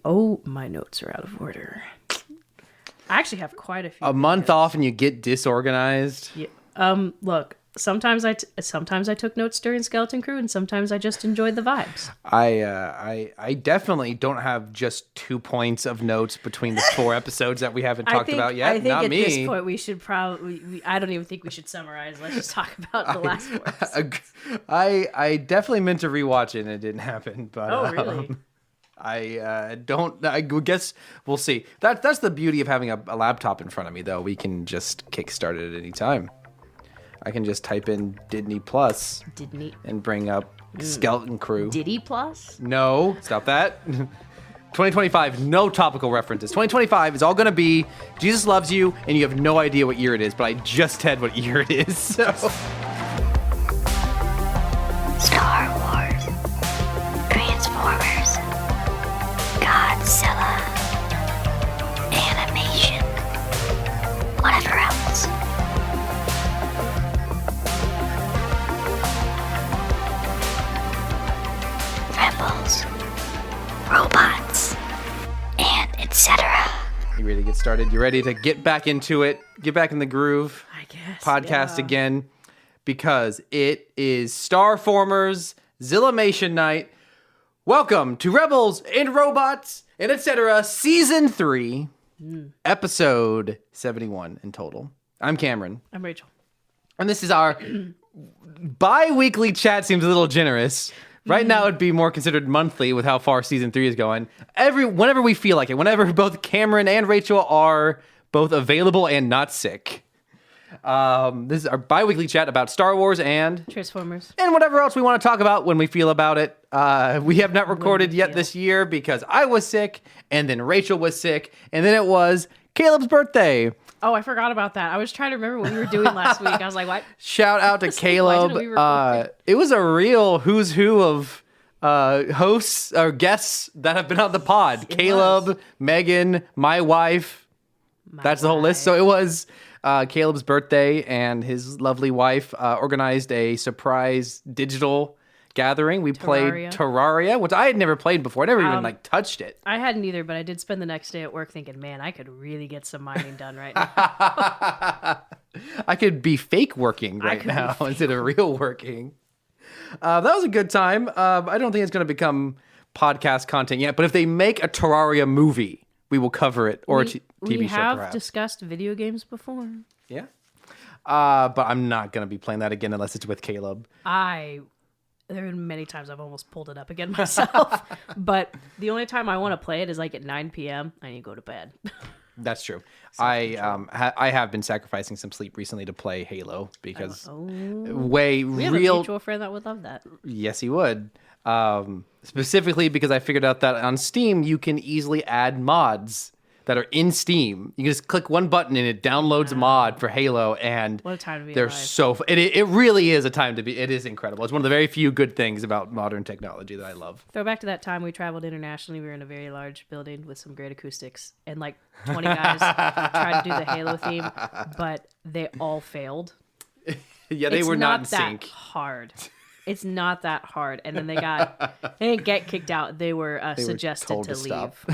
Oh, my notes are out of order. I actually have quite a few. A month off and you get disorganized. Yeah. Look, sometimes I took notes during Skeleton Crew, and sometimes I just enjoyed the vibes. I definitely don't have just 2 points of notes between the 4 episodes that we haven't talked about yet. I think Not at me. this point we should probably. I don't even think we should summarize. Let's just talk about the last 4 episodes. I definitely meant to rewatch it and it didn't happen. But Oh, really? I guess we'll see. That's the beauty of having a laptop in front of me, though. We can just kickstart it at any time. I can just type in Disney Plus and bring up Skeleton Crew. Diddy Plus? No, stop that. 2025, no topical references. 2025 is all going to be Jesus Loves You, and you have no idea what year it is, but I just said what year it is. So. Star Wars, Transformers, Godzilla, animation, whatever else. Rebels, robots, and etc. You ready to get started? You ready to get back into it? Get back in the groove? I guess. Podcast yeah. again, because it is Starformers Zillimation Night. Welcome to Rebels and Robots and etc. Season 3, Episode 71 in total. I'm Cameron. I'm Rachel. And this is our bi-weekly chat. Seems a little generous. Right now, it'd be more considered monthly with how far season 3 is going. Whenever we feel like it, whenever both Cameron and Rachel are both available and not sick. This is our bi-weekly chat about Star Wars and Transformers. And whatever else we want to talk about when we feel about it. We have not recorded yet this year because I was sick, and then Rachel was sick, and then it was Caleb's birthday. Oh, I forgot about that. I was trying to remember what we were doing last week. I was like, what? Shout out to Caleb. Why didn't we record It was a real who's who of hosts or guests that have been on the pod. Caleb, Megan, my wife. That's the whole list. So it was Caleb's birthday, and his lovely wife organized a surprise digital gathering. We played Terraria, which I had never played before. I never even touched it. I hadn't either, but I did spend the next day at work thinking, man, I could really get some mining done right now. I could be fake working right now instead of real working. That was a good time. I don't think it's going to become podcast content yet, but if they make a Terraria movie, we will cover it, or a TV show, We have perhaps. discussed video games before. Yeah. But I'm not going to be playing that again unless it's with Caleb. There have been many times I've almost pulled it up again myself, but the only time I want to play it is like at 9 p.m. I need to go to bed. That's true. I have been sacrificing some sleep recently to play Halo because We have a mutual friend that would love that. Yes, he would. Specifically because I figured out that on Steam you can easily add mods that are in Steam. You can just click one button and it downloads a mod for Halo, and what a time to be they're alive. so it really is a time to be. It is incredible. It's one of the very few good things about modern technology that I love. Throw back to that time we traveled internationally. We were in a very large building with some great acoustics, and like 20 guys tried to do the Halo theme, but they all failed. Yeah, they were not in sync. Hard. It's not that hard. And then they didn't get kicked out. They were suggested to leave.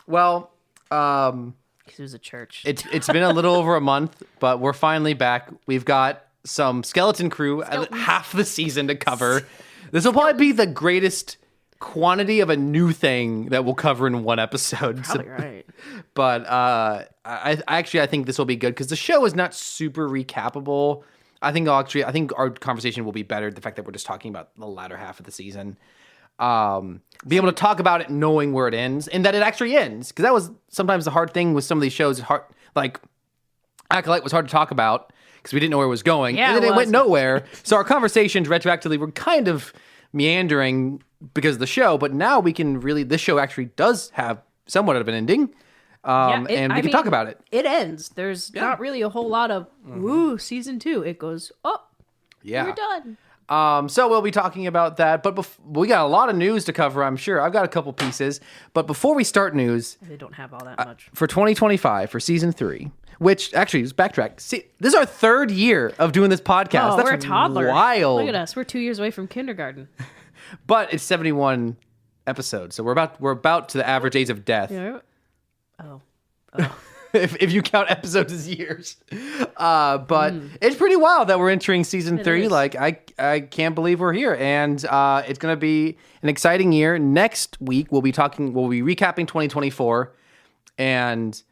Well, because it was a church. It's been a little over a month, but we're finally back. We've got some Skeleton Crew, half the season to cover. This will probably be the greatest quantity of a new thing that we'll cover in one episode. Probably right. But I think this will be good because the show is not super recapable. I think our conversation will be better. The fact that we're just talking about the latter half of the season. Be able to talk about it knowing where it ends and that it actually ends. Because that was sometimes the hard thing with some of these shows. Like Acolyte was hard to talk about because we didn't know where it was going. Yeah, and then it went nowhere. So our conversations retroactively were kind of meandering because of the show. But now we can really, this show actually does have somewhat of an ending. And we can talk about it. It ends. There's not really a whole lot of, season 2. It goes, we're done. So we'll be talking about that, but we got a lot of news to cover, I'm sure. I've got a couple pieces, but before we start news... They don't have all that much. For 2025, for season 3, which, actually, just backtrack. See, this is our 3rd year of doing this podcast. That's we're a toddler. Wild. Look at us. We're 2 years away from kindergarten. But it's 71 episode. So we're about to the average age of death. Yeah. Oh. if you count episodes as years. But it's pretty wild that we're entering season 3. is. Like I can't believe we're here. And it's going to be an exciting year. Next week we'll be recapping 2024, and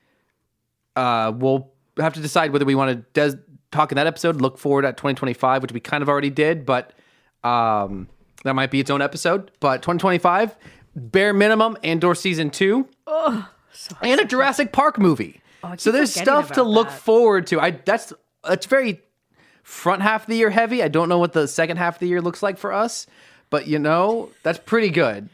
we'll have to decide whether we want to talk in that episode, look forward at 2025, which we kind of already did, but that might be its own episode. But 2025, bare minimum, Andor season 2. And a Jurassic Park movie. So there's stuff to look forward to. That's very front half of the year heavy. I don't know what the second half of the year looks like for us, but that's pretty good.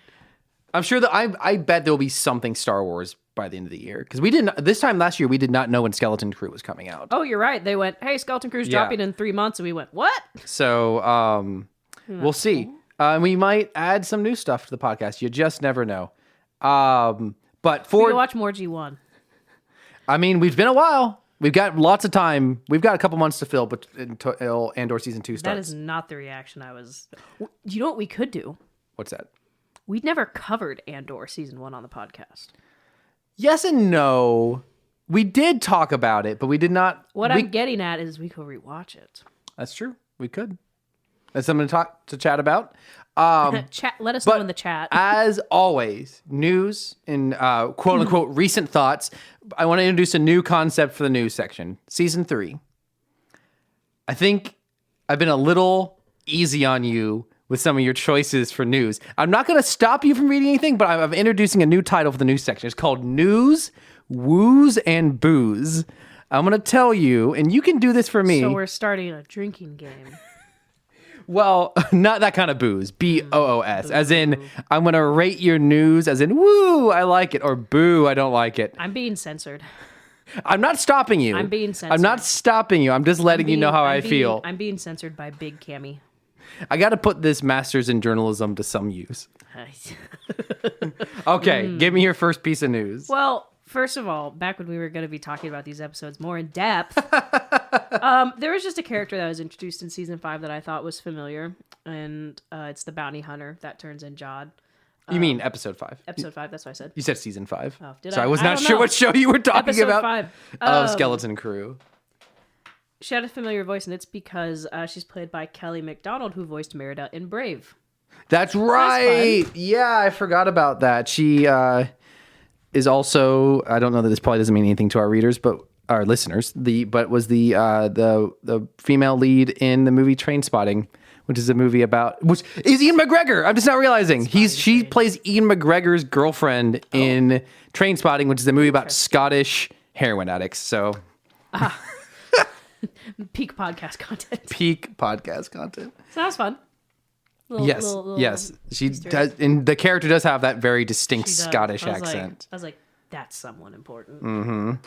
I'm sure that I bet there'll be something Star Wars by the end of the year, because this time last year we did not know when Skeleton Crew was coming out. Oh, you're right. They went, "Hey, Skeleton Crew's dropping in 3 months," and we went, "What?" So we'll see. We might add some new stuff to the podcast. You just never know. But we can watch more G1. I mean, we've been a while. We've got lots of time. We've got a couple months to fill, but until Andor season 2 starts. That is not the reaction I was. You know what we could do? What's that? We'd never covered Andor season 1 on the podcast. Yes and no. We did talk about it, but we did not. I'm getting at is we could rewatch it. That's true. We could. That's something to chat about. Chat. Let us know in the chat. As always, news and quote unquote recent thoughts. I want to introduce a new concept for the news section. Season 3. I think I've been a little easy on you with some of your choices for news. I'm not going to stop you from reading anything, but I'm introducing a new title for the news section. It's called News, Woos, and Booze. I'm going to tell you, and you can do this for me. So we're starting a drinking game. Well, not that kind of booze. BOOS. As in, I'm going to rate your news as in, woo, I like it, or boo, I don't like it. I'm being censored. I'm not stopping you. I'm being censored. I'm not stopping you. I'm just letting you know how I feel. I'm being censored by Big Cammy. I got to put this master's in journalism to some use. Okay, give me your first piece of news. Well, first of all, back when we were going to be talking about these episodes more in depth, there was just a character that was introduced in season 5 that I thought was familiar, and it's the bounty hunter that turns in Jod. You mean episode 5? Episode 5, that's what I said. You said season 5. Oh, did so I? I was I not don't sure know. what show you were talking Episode about. 5. Skeleton Crew. She had a familiar voice, and it's because she's played by Kelly MacDonald, who voiced Merida in Brave. That's right. Yeah, I forgot about that. She is also, I don't know that this probably doesn't mean anything to our readers, but our listeners, but was the female lead in the movie Trainspotting, which is a movie which is Ian McGregor. I'm just not realizing. She plays Ian McGregor's girlfriend in Trainspotting, which is a movie about Scottish heroin addicts. So Peak podcast content. Peak podcast content. So that was fun. Yes. She does, and the character does have that very distinct Scottish accent. I was like, that's someone important.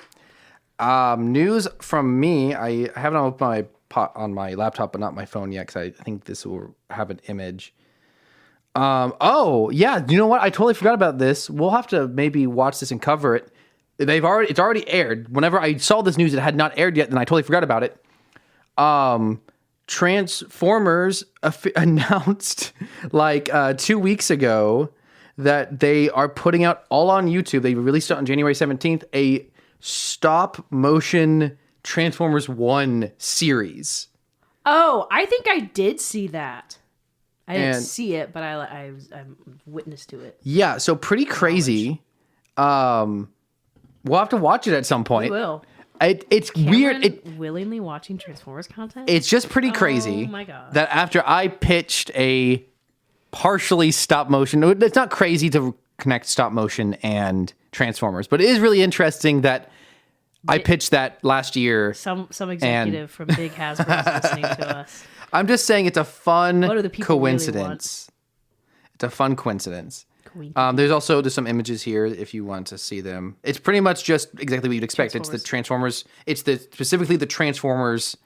News from me. I haven't opened on my laptop, but not my phone yet, because I think this will have an image. Oh yeah, you know what? I totally forgot about this. We'll have to maybe watch this and cover it. It's already aired. Whenever I saw this news, it had not aired yet, and I totally forgot about it. Transformers announced 2 weeks ago that they are putting out all on YouTube. They released it on January 17th, a stop motion Transformers 1 series. Oh, I think I did see that. I didn't see it, but I'm witness to it. Yeah, so pretty crazy. We'll have to watch it at some point. We will. It's Cameron weird. Willingly watching Transformers content? It's just pretty crazy. Oh my God. That after I pitched a partially stop motion, it's not crazy to connect stop motion and Transformers, but it is really interesting that I pitched that last year. Some executive from Big Hasbro is listening to us. I'm just saying it's a fun What do the people coincidence. It's a fun coincidence. There's some images here if you want to see them. It's pretty much just exactly what you'd expect. It's the Transformers. It's specifically the Transformers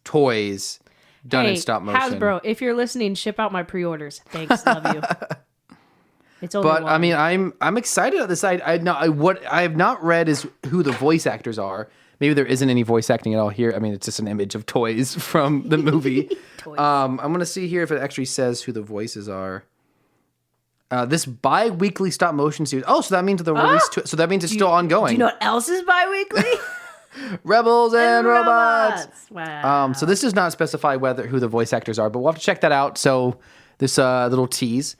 toys done in stop motion. Hasbro, if you're listening, ship out my pre-orders. Thanks, love you. It's only But one. I mean, I'm excited at this. What I have not read is who the voice actors are. Maybe there isn't any voice acting at all here. I mean, it's just an image of toys from the movie. I'm gonna see here if it actually says who the voices are. This bi-weekly stop motion series. Oh, so that means the release. So that means it's still ongoing. Do you know what else is bi-weekly? Rebels and Robots. Wow. So this does not specify who the voice actors are, but we'll have to check that out. So this little tease.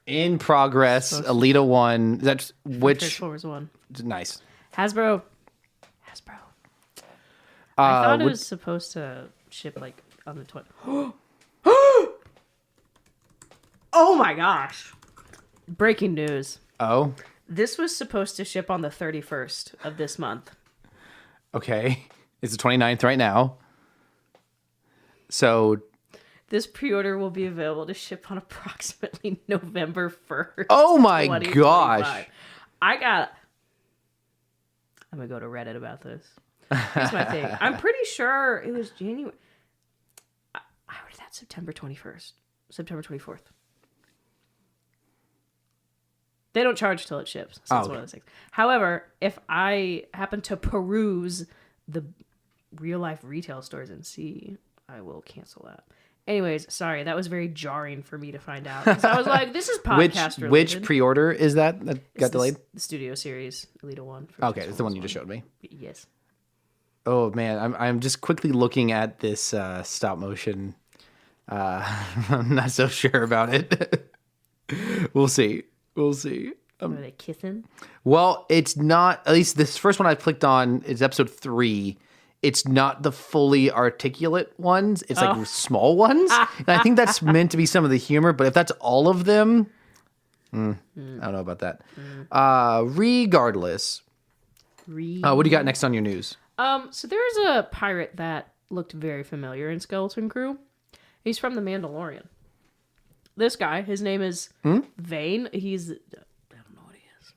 In progress, Alita 1. That's which Transformers 1. nice. Hasbro. I thought it was supposed to ship like on the 20th. Oh my gosh. Breaking news. Oh, This was supposed to ship on the 31st of this month. okay. It's the 29th right now. So, This pre-order will be available to ship on approximately November 1st. oh my 2025. gosh. I'm going to go to Reddit about this. Here's my thing. I'm pretty sure it was January. I ordered that September 21st. September 24th. They don't charge till it ships. So it's one of those things. However, if I happen to peruse the real life retail stores and see, I will cancel that. Anyways, sorry, that was very jarring for me to find out. So I was like, this is podcast related. Which pre-order is that got delayed? The Studio Series, Alita 1. Okay, it's the one you just showed me. Yes. Oh man, I'm just quickly looking at this stop motion. I'm not so sure about it. We'll see. Are they kissing? Well, it's not. At least this first one I clicked on is episode 3. It's not the fully articulate ones. It's like small ones, and I think that's meant to be some of the humor. But if that's all of them, I don't know about that. Regardless, what do you got next on your news? So there's a pirate that looked very familiar in Skeleton Crew. He's from The Mandalorian. This guy, his name is Vane. I don't know what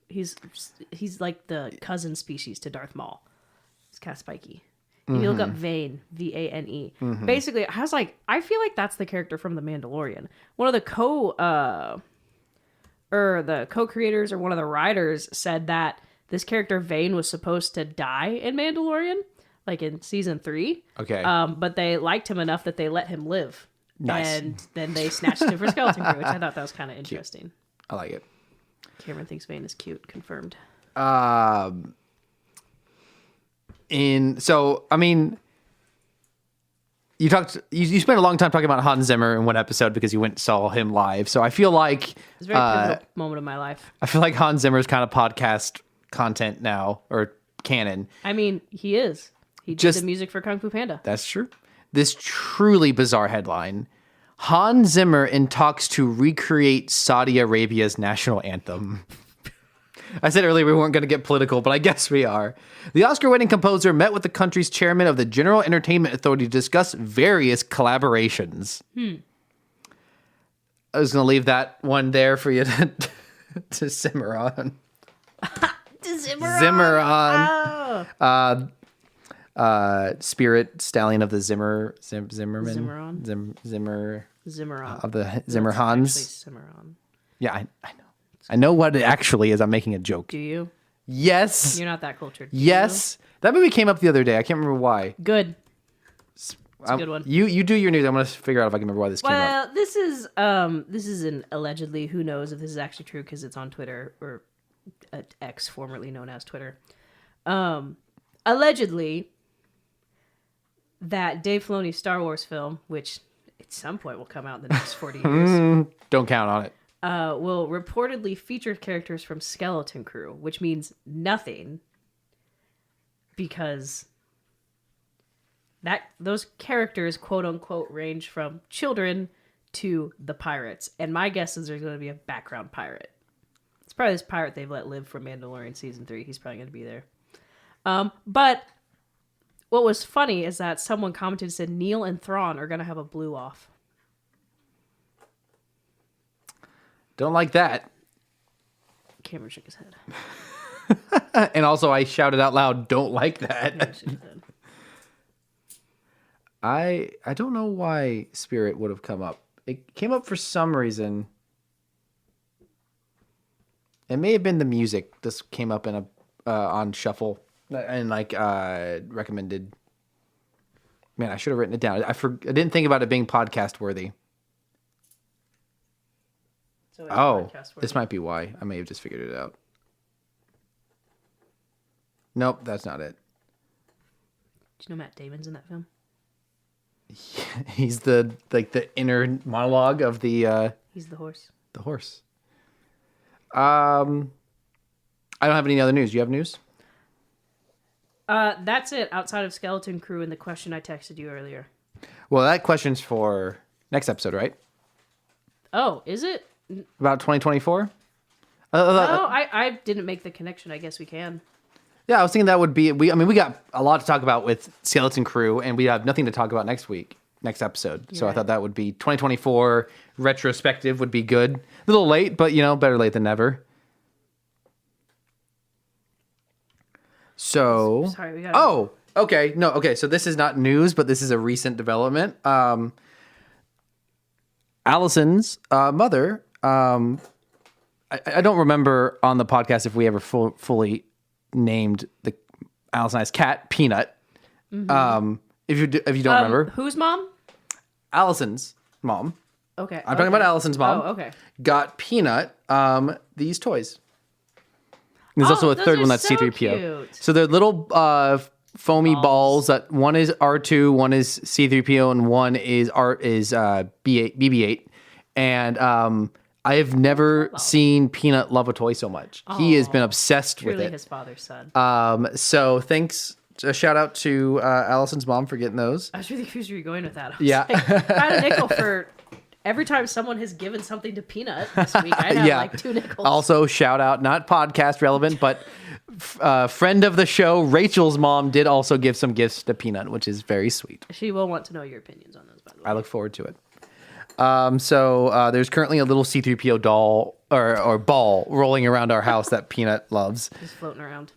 he is. He's like the cousin species to Darth Maul. He's kind of spiky. If you look up Vane, Vane. Basically, I was like, I feel like that's the character from The Mandalorian. One of the co-creators or one of the writers said that this character Vane was supposed to die in Mandalorian, like in season 3. Okay. But they liked him enough that they let him live. Nice. And then they snatched him for Skeleton Crew, which I thought that was kind of interesting. I like it. Cameron thinks Vane is cute. Confirmed. You spent a long time talking about Hans Zimmer in one episode because you went and saw him live. So I feel like It's a very pivotal moment of my life. I feel like Hans Zimmer's kind of podcast content now, or canon. I mean, he is. He did the music for Kung Fu Panda. That's true. This truly bizarre headline. Hans Zimmer in talks to recreate Saudi Arabia's national anthem. I said earlier we weren't going to get political, but I guess we are. The Oscar-winning composer met with the country's chairman of the General Entertainment Authority to discuss various collaborations. I was going to leave that one there for you to simmer on. Zimmer on. Spirit Stallion of the Zimmerman. Zimmeron of the Zimmer Hans. Cimarron. Yeah, I know. I know what it actually is. I'm making a joke. Do you? Yes. You're not that cultured. Yes. That movie came up the other day. I can't remember why. Good. It's a good one. You do your news. I'm going to figure out if I can remember why this came up. Well, this is an allegedly. Who knows if this is actually true because it's on Twitter or X, formerly known as Twitter. Allegedly, that Dave Filoni's Star Wars film, which at some point will come out in the next 40 years, don't count on it. will reportedly feature characters from Skeleton Crew, which means nothing because those characters, quote unquote, range from children to the pirates. And my guess is there's going to be a background pirate. It's probably this pirate they've let live from Mandalorian season 3. He's probably going to be there. But what was funny is that someone commented and said Neil and Thrawn are going to have a blue off. Don't like that. Cameron shook his head. And also I shouted out loud, don't like that. I don't know why Spirit would have come up. It came up for some reason. It may have been the music. This came up in a on shuffle and recommended. Man, I should have written it down. I didn't think about it being podcast worthy. So Oh, this might be why. I may have just figured it out. Nope, that's not it. Do you know Matt Damon's in that film? He's the inner monologue of the He's the horse. the horse. I don't have any other news. You have news? That's it. Outside of Skeleton Crew and the question I texted you earlier. Well, that question's for next episode, right? Oh, is it? About 2024? I didn't make the connection. I guess we can. Yeah, I was thinking that would be. We got a lot to talk about with Skeleton Crew, and we have nothing to talk about next episode. So I right. thought that would be 2024 retrospective would be good. A little late, but better late than never. So. Sorry, we got. Oh, okay. No, okay. So this is not news, but this is a recent development. Allison's mother. I don't remember on the podcast if we ever fully named the Allison's cat Peanut. Mm-hmm. If you don't remember, Whose mom? Allison's mom. Okay. I'm talking about Allison's mom. Oh, okay. Got Peanut these toys. There's also a those third are one that's so C3PO. cute. So they're little foamy balls that one is R2, one is C3PO, and one is BB-8. And I have never seen Peanut love a toy so much. He has been obsessed with Truly it. his father's son. So thanks. A shout out to Allison's mom for getting those. I was really confused where you're going with that. I was Yeah. like, I had a nickel for every time someone has given something to Peanut this week. I had like 2 nickels. Also, shout out, not podcast relevant, but friend of the show, Rachel's mom did also give some gifts to Peanut, which is very sweet. She will want to know your opinions on those, by the way. I look forward to it. So there's currently a little C3PO doll or ball rolling around our house that Peanut loves. Just floating around.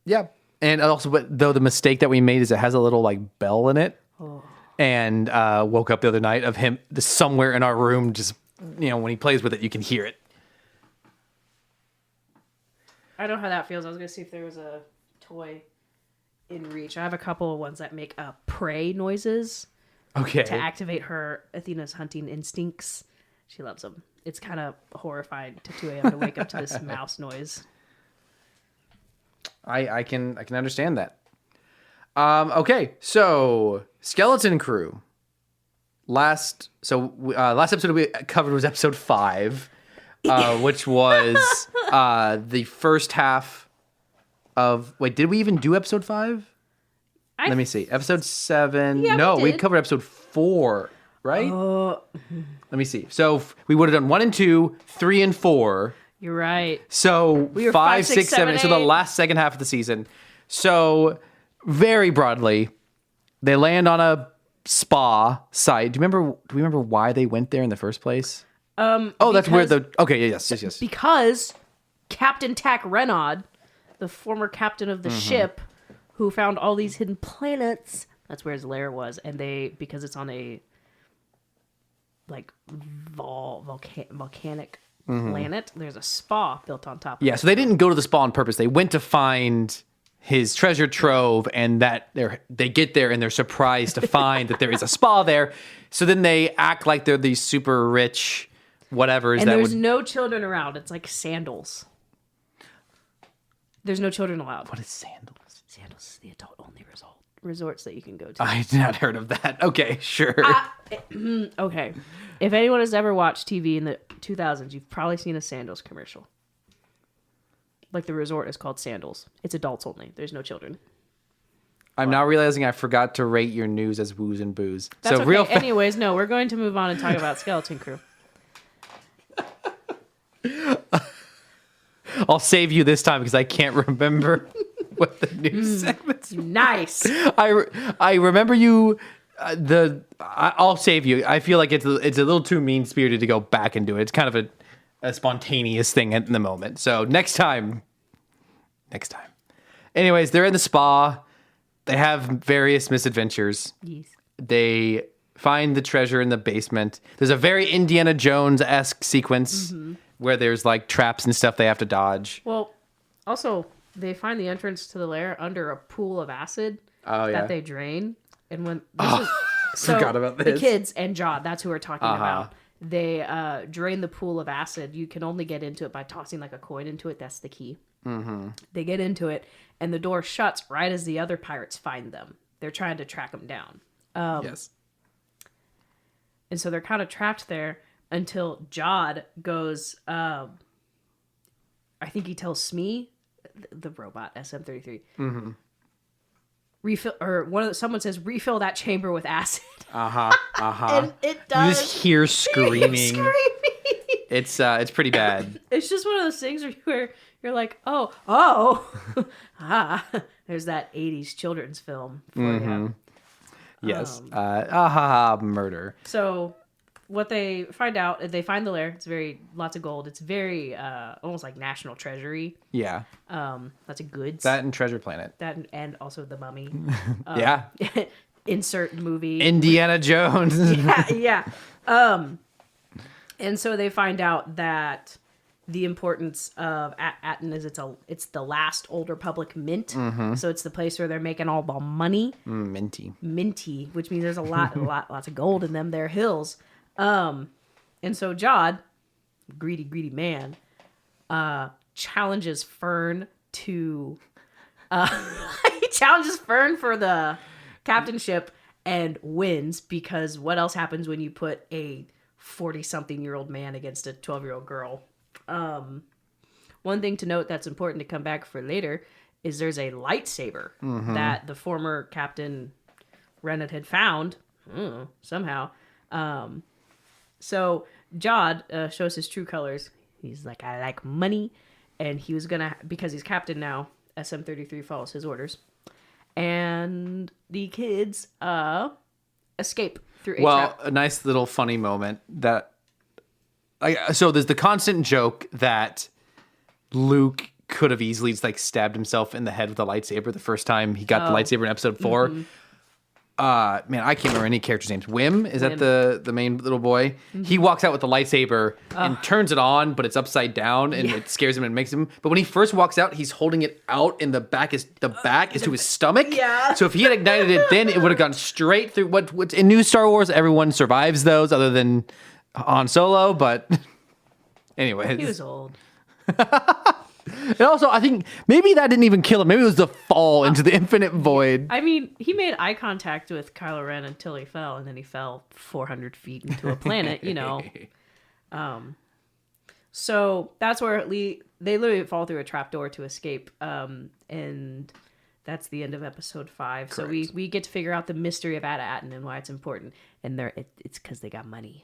Yeah. And also, but though the mistake that we made is it has a little like bell in it. Oh. And woke up the other night of him somewhere in our room, just, when he plays with it, you can hear it. I know how that feels. I was going to see if there was a toy in reach. I have a couple of ones that make prey noises. Okay. To activate Athena's hunting instincts. She loves them. It's kind of horrifying to 2 a.m. to wake up to this mouse noise. I can understand that. Okay, so Skeleton Crew. Last episode we covered was episode 5, which was the first half of. Wait, did we even do episode 5? Let me see. Episode 7. Yeah, no, we we did. covered episode 4, right? Let me see. So we would have done 1 and 2, 3 and 4. You're right. So We were 5, 6, 7. So the 8. last second half of the season. So very broadly, they land on a spa site. Do we remember why they went there in the first place? That's where yes. Because Captain Tack Renaud, the former captain of the ship, who found all these hidden planets, that's where his lair was, and because it's on a like volcanic planet, there's a spa built on top of it. Yeah, so they didn't go to the spa on purpose. They went to find his treasure trove, and that they get there and they're surprised to find that there is a spa there. So then they act like they're these super rich whatevers. And there's no children around. It's like Sandals. There's no children allowed. What is Sandals? Sandals is the adult-only resorts that you can go to. I had not heard of that. Okay, sure. Okay. If anyone has ever watched TV in the 2000s, you've probably seen a Sandals commercial. Like the resort is called Sandals. It's adults only. There's no children. I'm now realizing I forgot to rate your news as woos and booze. That's so okay. Anyways, no, we're going to move on and talk about Skeleton Crew. I'll save you this time because I can't remember what the news segments. Nice. I remember you. I'll save you. I feel like it's a little too mean spirited to go back and do it. It's kind of a spontaneous thing at the moment. So next time. Anyways, they're in the spa. They have various misadventures. Yes. They find the treasure in the basement. There's a very Indiana Jones-esque sequence where there's like traps and stuff they have to dodge. Well, also, they find the entrance to the lair under a pool of acid that they drain. And when forgot about this. The kids and Jod, that's who we're talking about. they drain the pool of acid. You can only get into it by tossing like a coin into it. That's the key. Mm-hmm. They get into it, and the door shuts right as the other pirates find them. They're trying to track them down. Yes. And so they're kind of trapped there until Jod goes, I think he tells Smee, the robot, SM-33, refill, or someone says, refill that chamber with acid. And it does. You just hear screaming. It's pretty bad. It's just one of those things where you're like, oh, there's that 80s children's film for you. Yes. Murder. So what they find out, they find the lair. It's lots of gold. It's very almost like National Treasury. Yeah. Lots of goods. That and Treasure Planet. That and also the Mummy. Yeah. Insert movie. Indiana Jones. yeah. And so they find out that the importance of Atten is it's the last Old Republic mint. So it's the place where they're making all the money. Minty, which means there's lots of gold in them. They're hills. And so Jod, greedy man, challenges Fern to he challenges Fern for the captainship and wins, because what else happens when you put a 40-something-year-old man against a 12-year-old girl? One thing to note that's important to come back for later is there's a lightsaber that the former Captain Rennet had found somehow. So Jod shows his true colors. He's like, I like money, and he was gonna, because he's captain now, SM-33 follows his orders, and the kids escape through a trap. A nice little funny moment that. So there's the constant joke that Luke could have easily stabbed himself in the head with a lightsaber the first time he got the lightsaber in episode 4. Man, I can't remember any character's names. Wim, is that the main little boy? He walks out with the lightsaber and turns it on, but it's upside down, and it scares him and makes him. But when he first walks out, he's holding it out, and the back is to his stomach. Yeah. So if he had ignited it, then it would have gone straight through. What's in new Star Wars? Everyone survives those, other than Han Solo. But anyways, He was old. and also, I think maybe that didn't even kill him. Maybe it was the fall into the infinite void. I mean, he made eye contact with Kylo Ren until he fell, and then he fell 400 feet into a planet, So that's where they literally fall through a trapdoor to escape, and that's the end of episode 5. Correct. So we get to figure out the mystery of Atten and why it's important, and it's because they got money.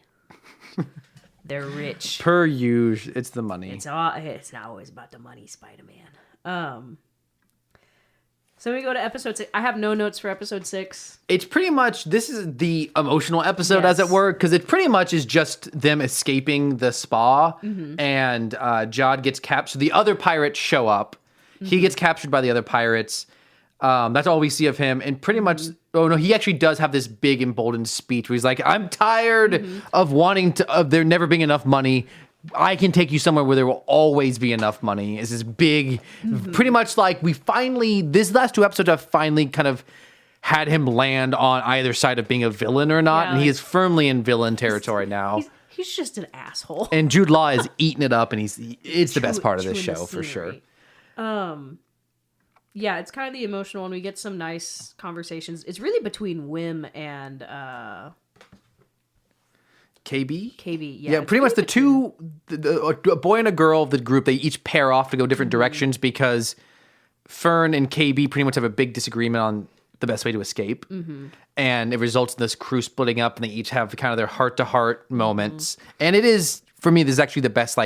They're rich. Per usual, it's the money. It's not always about the money, Spider-Man. So we go to episode 6. I have no notes for episode 6. It's pretty much, this is the emotional episode, Yes. as it were, because it pretty much is just them escaping the spa, and Jod gets captured. The other pirates show up. He gets captured by the other pirates. That's all we see of him. And pretty much, oh no, he actually does have this big emboldened speech where he's like, I'm tired of there never being enough money. I can take you somewhere where there will always be enough money. It's this big, pretty much like these last 2 episodes have finally kind of had him land on either side of being a villain or not. Yeah, and he is firmly in villain territory now. He's just an asshole. And Jude Law is eating it up, and it's the best part of this chewing the show for sure. scenery. Yeah, it's kind of the emotional one. We get some nice conversations. It's really between Wim and KB? KB. Yeah, pretty much the two, a boy and a girl of the group, they each pair off to go different directions because Fern and KB pretty much have a big disagreement on the best way to escape. And it results in this crew splitting up, and they each have kind of their heart-to-heart moments. And it is, for me, this is actually the best,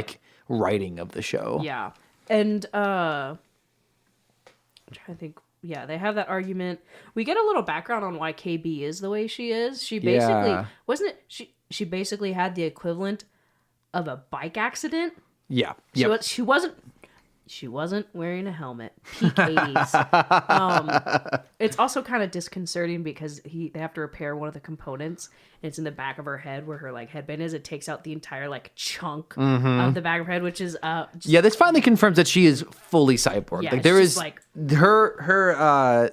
writing of the show. Yeah. And I'm trying to think. Yeah, they have that argument. We get a little background on why KB is the way she is. She basically wasn't it. She basically had the equivalent of a bike accident. Yeah. She wasn't wearing a helmet. Peak 80s. It's also kind of disconcerting because they have to repair one of the components. And it's in the back of her head where her headband is. It takes out the entire chunk of the back of her head, which is this finally confirms that she is fully cyborg. Yeah, there she's is her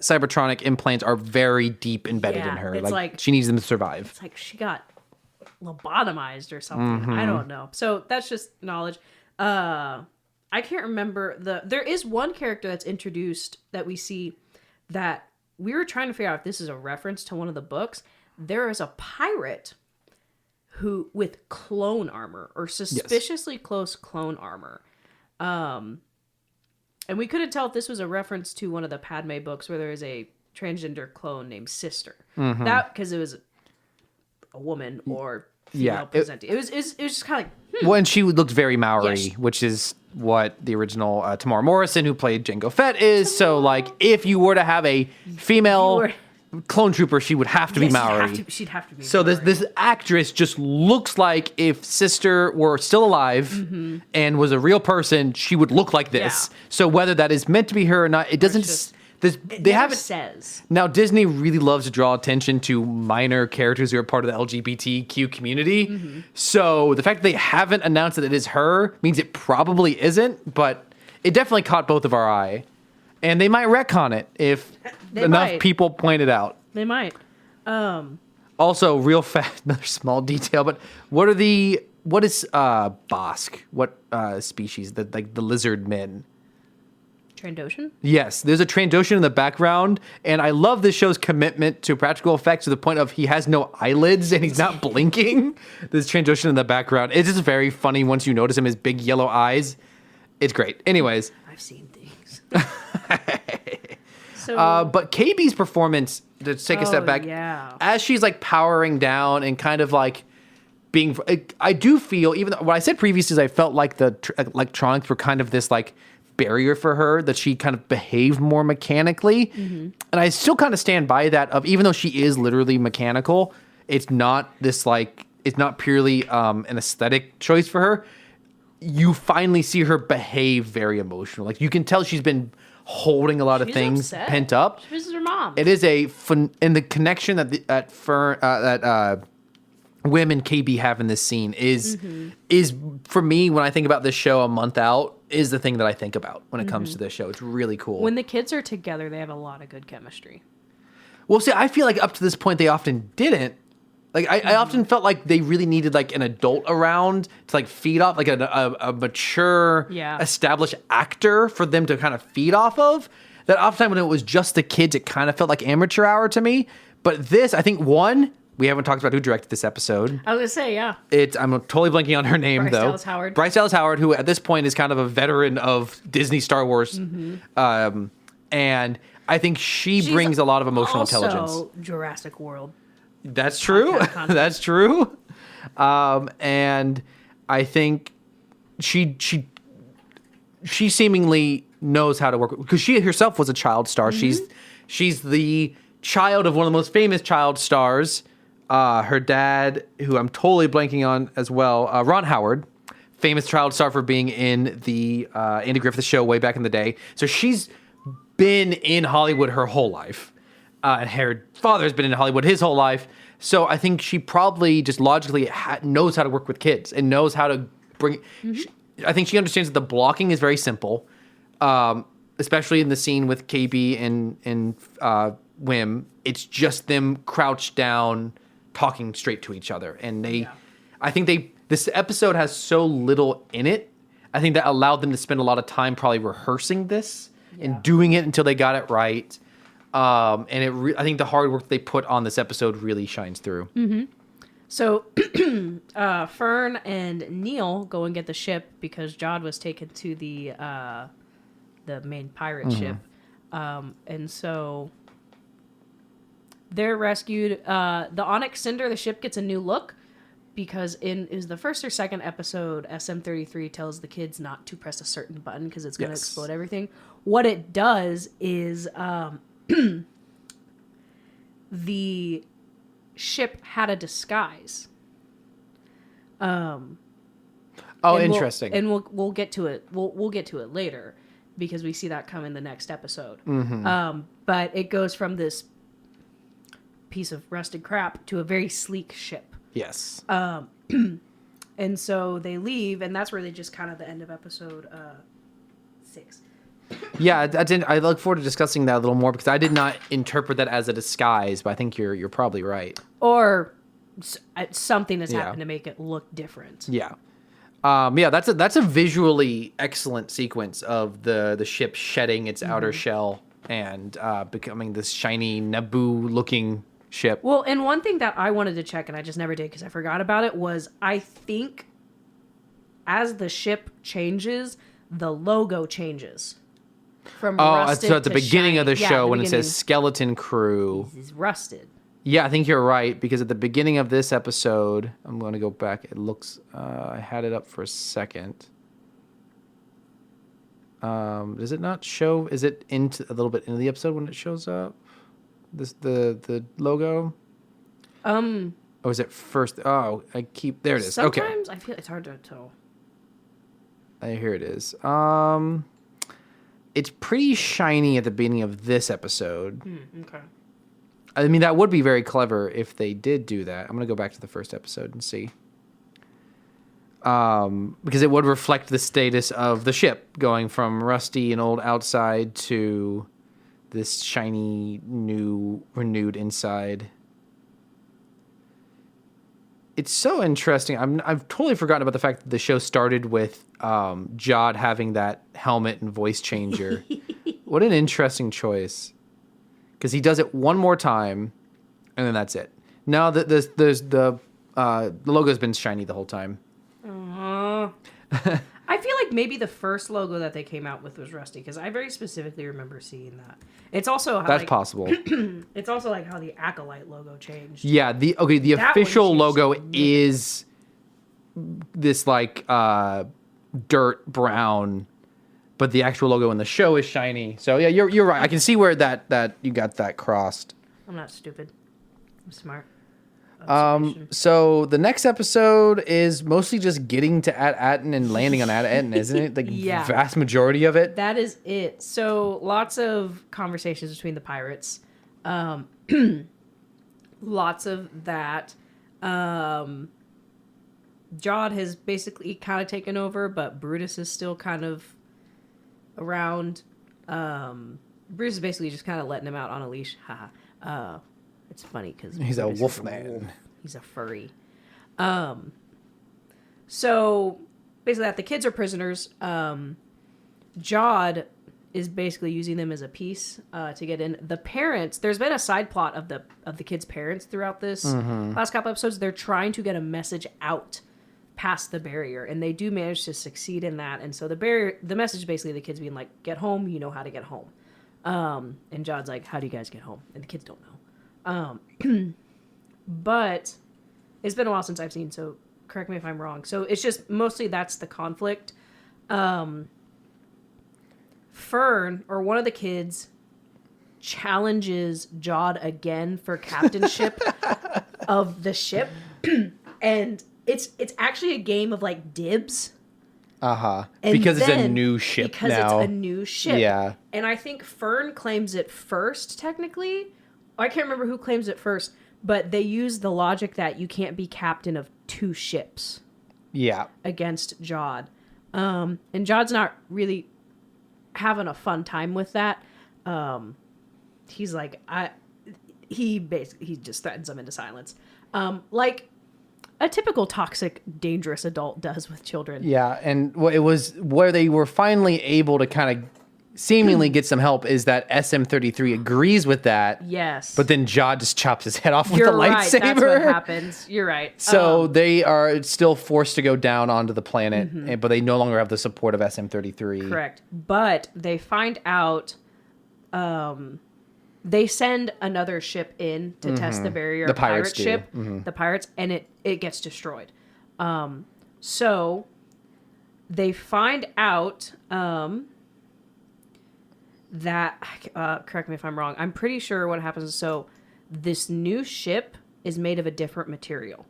cybertronic implants are very deep embedded in her. it's she needs them to survive. It's like she got lobotomized or something. I don't know. So that's just knowledge. I can't remember there is one character that's introduced that we see that we were trying to figure out if this is a reference to one of the books. There is a pirate who with clone armor or suspiciously close clone armor. And we couldn't tell if this was a reference to one of the Padme books where there is a transgender clone named Sister. That because it was a woman or female presenting. It was just kind of like Well, and she looked very Maori, which is what the original Tamara Morrison, who played Jango Fett, is. So, like, if you were to have a female clone trooper, she would have to be Maori. She'd have to be. So Maori. this actress just looks like if Sister were still alive and was a real person, she would look like this. Yeah. So whether that is meant to be her or not, it doesn't. They haven't says. Now, Disney really loves to draw attention to minor characters who are part of the LGBTQ community. So the fact that they haven't announced that it is her means it probably isn't, but it definitely caught both of our eye. And they might retcon it if enough people point it out. They might. Also, real fast, another small detail, but what is Bosk? What species? The lizard men. Trandoshan? Yes, there's a Trandoshan in the background, and I love this show's commitment to practical effects to the point of he has no eyelids and he's not blinking. There's Trandoshan in the background. It's just very funny once you notice him, his big yellow eyes. It's great. Anyways. I've seen things. So, but KB's performance, to take a step back, as she's like powering down and kind of like being, I do feel, even though what I said previously is I felt like the electronics were kind of this like barrier for her, that she kind of behaved more mechanically. And I still kind of stand by that of, even though she is literally mechanical, it's not this like, it's not purely an aesthetic choice for her. You finally see her behave very emotional. Like you can tell she's been holding a lot of things upset. Pent up. She misses her mom. It is a fun, and the connection that Wim and KB have in this scene is for me, when I think about this show a month out, is the thing that I think about when it comes to this show. It's really cool. When the kids are together, they have a lot of good chemistry. Well, see, I feel like up to this point they often didn't. Like I often felt like they really needed like an adult around to like feed off, like a mature, established actor for them to kind of feed off of. That oftentimes when it was just the kids, it kind of felt like amateur hour to me. But this, I think, we haven't talked about who directed this episode. I was gonna say, yeah. I'm totally blanking on her name, Bryce though. Dallas Howard. Bryce Dallas Howard, who at this point is kind of a veteran of Disney Star Wars. And I think she's brings a lot of emotional intelligence. Also, Jurassic World. That's true. That's true. And I think she seemingly knows how to work because she herself was a child star. She's the child of one of the most famous child stars. Her dad, who I'm totally blanking on as well, Ron Howard, famous child star for being in the Andy Griffith Show way back in the day. So she's been in Hollywood her whole life. And her father's been in Hollywood his whole life. So I think she probably just logically knows how to work with kids and knows how to bring... I think she understands that the blocking is very simple, especially in the scene with KB and Wim. It's just them crouched down, talking straight to each other. And I think this episode has so little in it. I think that allowed them to spend a lot of time probably rehearsing this and doing it until they got it right. And I think the hard work they put on this episode really shines through. So Fern and Neil go and get the ship because Jod was taken to the main pirate ship. And so they're rescued. The Onyx Cinder, the ship, gets a new look because is the first or second episode, SM-33 tells the kids not to press a certain button because it's going to explode everything. What it does is... the ship had a disguise. Interesting. We'll get to it. We'll get to it later because we see that come in the next episode. But it goes from this piece of rusted crap to a very sleek ship. Yes. And so they leave, and that's where they just kind of the end of episode 6. Yeah, I look forward to discussing that a little more because I did not interpret that as a disguise, but I think you're probably right. Or something has happened to make it look different. Yeah. That's a visually excellent sequence of the ship shedding its outer shell and becoming this shiny Naboo-looking ship. Well, and one thing that I wanted to check, and I just never did because I forgot about it, was I think as the ship changes, the logo changes. From rusted so at the to beginning of the shiny. show the when it beginning says Skeleton Crew. is rusted. Yeah, I think you're right, because at the beginning of this episode, I'm going to go back. It looks, I had it up for a second. Does it not show? Is it into a little bit into the episode when it shows up? The logo. Or is it first? Oh, there it is. Sometimes Okay. I feel it's hard to tell. Here it is. It's pretty shiny at the beginning of this episode. Okay. I mean, that would be very clever if they did do that. I'm going to go back to the first episode and see. Because it would reflect the status of the ship going from rusty and old outside to this shiny, new, renewed inside. It's so interesting. I've totally forgotten about the fact that the show started with Jod having that helmet and voice changer. What an interesting choice. Because he does it one more time, and then that's it. Now the logo's been shiny the whole time. I feel like maybe the first logo that they came out with was rusty because I very specifically remember seeing that. It's also how, That's possible. It's also like how the Acolyte logo changed. Yeah. The That official one logo changed. is this like dirt brown. But the actual logo in the show is shiny. So yeah, you're right. I can see where that you got that crossed. I'm not stupid. I'm smart. So the next episode is mostly just getting to At-Aten and landing on At-Aten, isn't it? The Yeah. vast majority of it. That is it. So lots of conversations between the pirates. Lots of that. Jod has basically kind of taken over, but Brutus is still kind of around. Bruce is basically just kind of letting him out on a leash. Haha. It's funny because He's a wolf man. He's a furry. So basically, that the kids are prisoners. Jod is basically using them as a piece to get in. The parents, there's been a side plot of the kids' parents throughout this last couple episodes. They're trying to get a message out past the barrier, and they do manage to succeed in that. And so the message is basically the kids being like, "Get home, you know how to get home." And Jod's like, "How do you guys get home?" And the kids don't know. But it's been a while since I've seen, so correct me if I'm wrong. So it's just mostly that's the conflict. Fern, or one of the kids, challenges Jod again for captainship of the ship. And it's actually a game of like dibs. Uh-huh. And Because it's a then- new ship because now. it's a new ship. Yeah. And I think Fern claims it first, technically. I can't remember who claims it first, but they use the logic that you can't be captain of two ships Yeah. against Jod. And Jod's not really having a fun time with that. He's like, he just threatens them into silence. Like a typical toxic, dangerous adult does with children. Yeah, and it was where they were finally able to kind of seemingly get some help is that SM-33 agrees with that. Yes. But then Jod just chops his head off with You're a right. lightsaber. That's what happens. You're right. So they are still forced to go down onto the planet, but they no longer have the support of SM-33. Correct. But they find out they send another ship in to test the barrier. The a pirates pirate do. ship. The pirates, and it gets destroyed. So they find out that correct me if I'm wrong. I'm pretty sure what happens. So this new ship is made of a different material.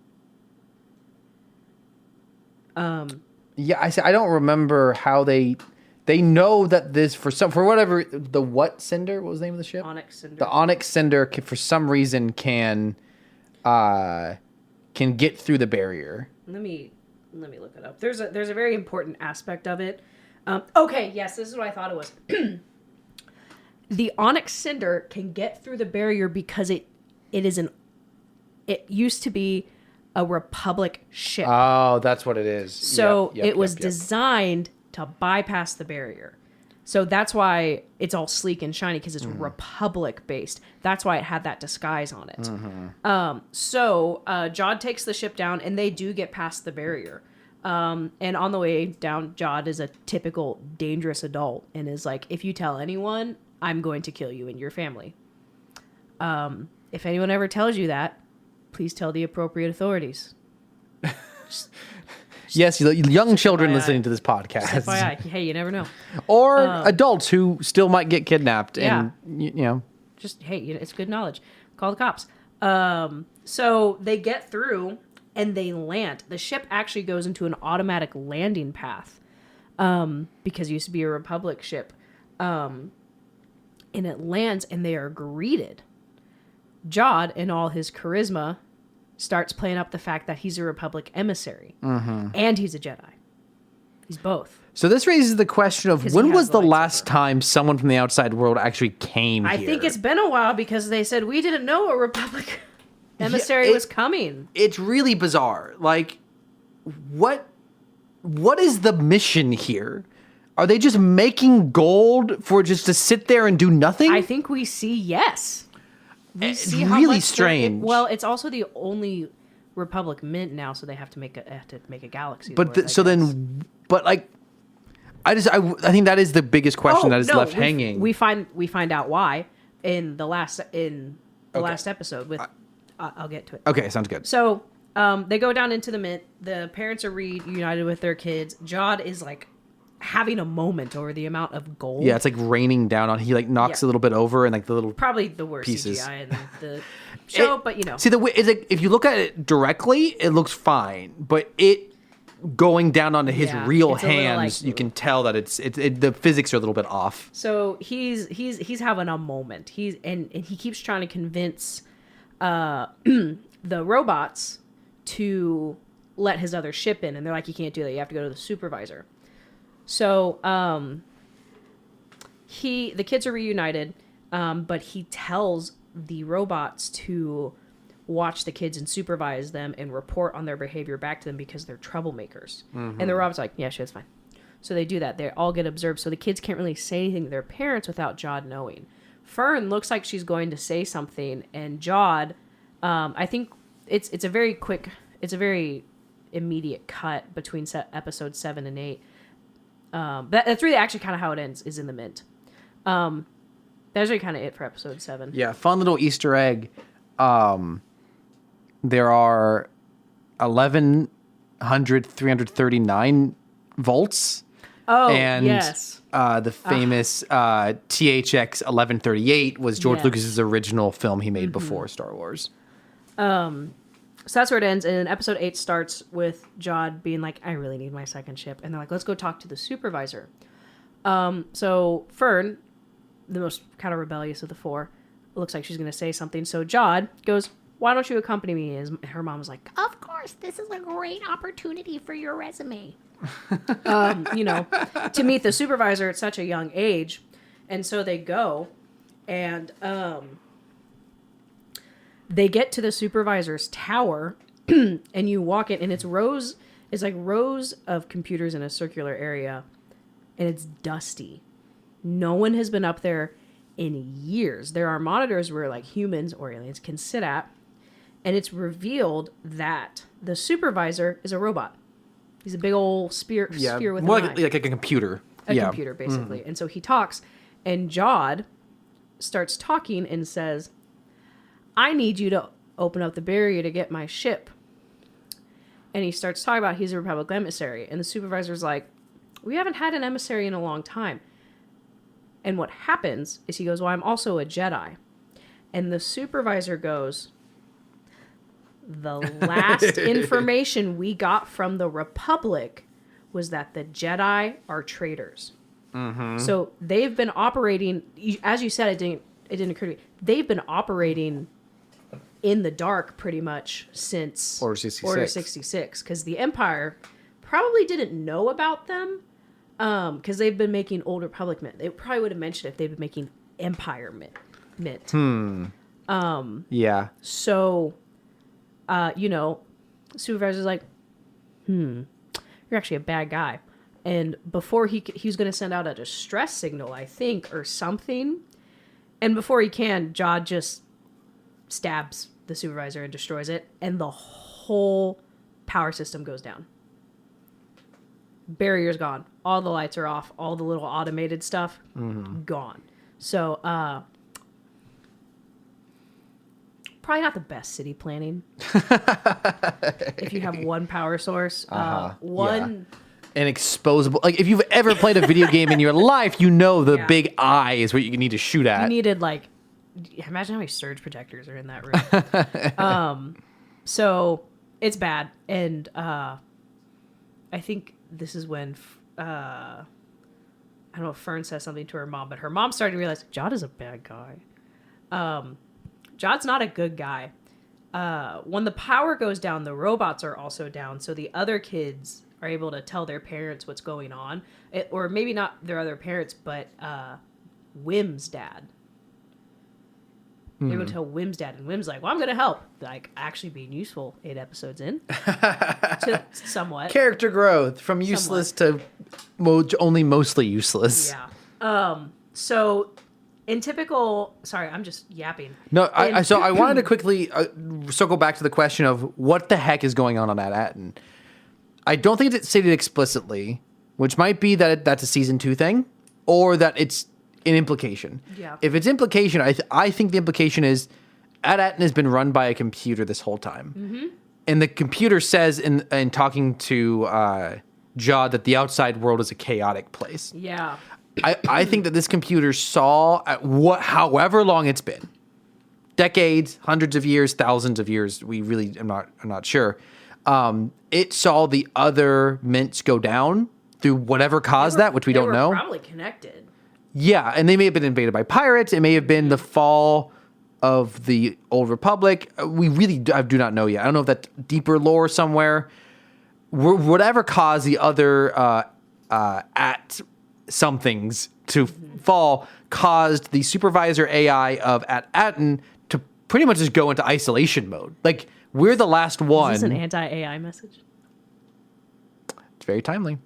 Yeah, I don't remember how they know that this for whatever the what cinder, what was the name of the ship? Onyx cinder. The Onyx cinder for some reason can get through the barrier. Let me look it up. There's a very important aspect of it. Okay, yes, this is what I thought it was. The Onyx cinder can get through the barrier because it used to be a Republic ship. Oh, that's what it is. So Yep, it was yep. designed to bypass the barrier. So that's why it's all sleek and shiny, because it's Republic based. That's why it had that disguise on it. So Jod takes the ship down, and they do get past the barrier. And on the way down, Jod is a typical dangerous adult and is like, if you tell anyone, I'm going to kill you and your family. If anyone ever tells you that, please tell the appropriate authorities. Yes, young children FYI. listening to this podcast. FYI, hey, you never know. Or adults who still might get kidnapped. Yeah. And, you know. Just, hey, it's good knowledge. Call the cops. So they get through and they land. The ship actually goes into an automatic landing path because it used to be a Republic ship. And it lands and they are greeted. Jod, in all his charisma, starts playing up the fact that he's a Republic emissary. And he's a Jedi. He's both. So this raises the question of 'Cause he when has was the the last time someone from the outside world actually came I here? think it's been a while because they said we didn't know a Republic emissary was coming. It's really bizarre. Like, what is the mission here? Are they just making gold for just to sit there and do nothing? I think we see yes. We It's see how really much strange. well, it's also the only Republic mint now, so they have to make a galaxy. But like, I think that is the biggest question that is left hanging. We find out why in the last last episode. With I'll get to it. Okay, sounds good. So they go down into the mint. The parents are reunited with their kids. Jod is like having a moment over the amount of gold. Yeah, it's like raining down on. He like knocks a little bit over, and like the little Probably the worst pieces. CGI in the show, but you know. See, it's like if you look at it directly, it looks fine, but it going down onto his Yeah, real it's a little, hands, like- you can tell that the physics are a little bit off. So he's having a moment. And he keeps trying to convince the robots to let his other ship in, and they're like, you can't do that. You have to go to the supervisor. So the kids are reunited, but he tells the robots to watch the kids and supervise them and report on their behavior back to them because they're troublemakers. And the robots are like, yeah, sure, it's fine. So they do that. They all get observed. So the kids can't really say anything to their parents without Jod knowing. Fern looks like she's going to say something, and Jod, I think it's a very immediate cut between episode 7 and 8. That's really actually kind of how it ends, is in the mint. That's really kind of it for episode 7. Yeah, fun little Easter egg. There are 339 volts. Oh, and yes. The famous THX 1138 was George Yes. Lucas's original film he made before Star Wars. So that's where it ends. And episode 8 starts with Jod being like, I really need my second ship. And they're like, let's go talk to the supervisor. So Fern, the most kind of rebellious of the four, looks like she's going to say something. So Jod goes, why don't you accompany me? And her mom was like, Of course, this is a great opportunity for your resume. to meet the supervisor at such a young age. And so they go, and they get to the supervisor's tower, and you walk in, and it's rows of computers in a circular area, and it's dusty. No one has been up there in years. There are monitors where like humans or aliens can sit at, and it's revealed that the supervisor is a robot. He's a big old sphere with more an eye. like a computer. A computer, basically. And so he talks, and Jod starts talking and says, I need you to open up the barrier to get my ship. And he starts talking about he's a Republic emissary. And the supervisor's like, we haven't had an emissary in a long time. And what happens is he goes, well, I'm also a Jedi. And the supervisor goes, the last information we got from the Republic was that the Jedi are traitors. So they've been operating, as you said, it didn't occur to me. They've been operating in the dark pretty much since Order 66. Order 66, because the Empire probably didn't know about them, because they've been making Old Republic mint. They probably would have mentioned if they've been making Empire mint. Yeah. So, supervisor's like, you're actually a bad guy. And before he was going to send out a distress signal, I think, or something. And before he can, Jod just stabs the supervisor and destroys it. And the whole power system goes down. Barrier's gone. All the lights are off. All the little automated stuff, gone. So, probably not the best city planning. If you have one power source, one... Yeah. An exposable... Like, if you've ever played a video game in your life, you know the big eye is what you need to shoot at. You needed, like... Imagine how many surge protectors are in that room. So, it's bad. And I think this is when... I don't know if Fern says something to her mom, but her mom's starting to realize Jod is a bad guy. Jod's not a good guy. When the power goes down, the robots are also down, so the other kids are able to tell their parents what's going on. Or maybe not their other parents, but Wim's dad. They're going to tell Wim's dad, and Wim's like, well, I'm going to help. Like, actually being useful 8 episodes in. Somewhat. Character growth from useless to only mostly useless. Yeah. So, in typical... Sorry, I'm just yapping. No, so I wanted to quickly circle back to the question of what the heck is going on that Atten. I don't think it's stated explicitly, which might be that that's a season 2 thing, or that it's an implication. Yeah. If it's implication, I think the implication is Atten has been run by a computer this whole time. Mm-hmm. And the computer says in talking to Jod that the outside world is a chaotic place. Yeah. I think that this computer saw at however long it's been, decades, hundreds of years, thousands of years. We really, I'm not sure. It saw the other mints go down through whatever caused that, which we don't know. Probably connected. Yeah, and they may have been invaded by pirates. It may have been the fall of the Old Republic. We really do not know yet. I don't know if that's deeper lore somewhere. Whatever caused the other at somethings to fall caused the supervisor AI of Atten to pretty much just go into isolation mode. Like, we're the last one. Is this an anti-AI message? It's very timely.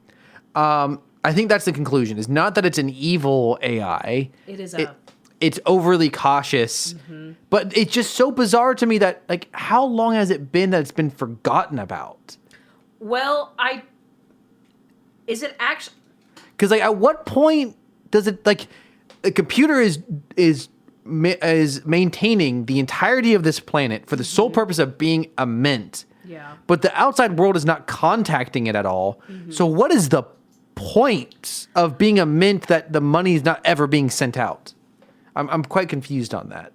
I think that's the conclusion. It's not that it's an evil AI. It is it's overly cautious. But it's just so bizarre to me that, like, how long has it been that it's been forgotten about? Well, is it actually... Because, like, at what point does it, like, a computer is maintaining the entirety of this planet for the sole purpose of being a mint. Yeah. But the outside world is not contacting it at all. So what is the point of being a mint that the money is not ever being sent out? I'm quite confused on that.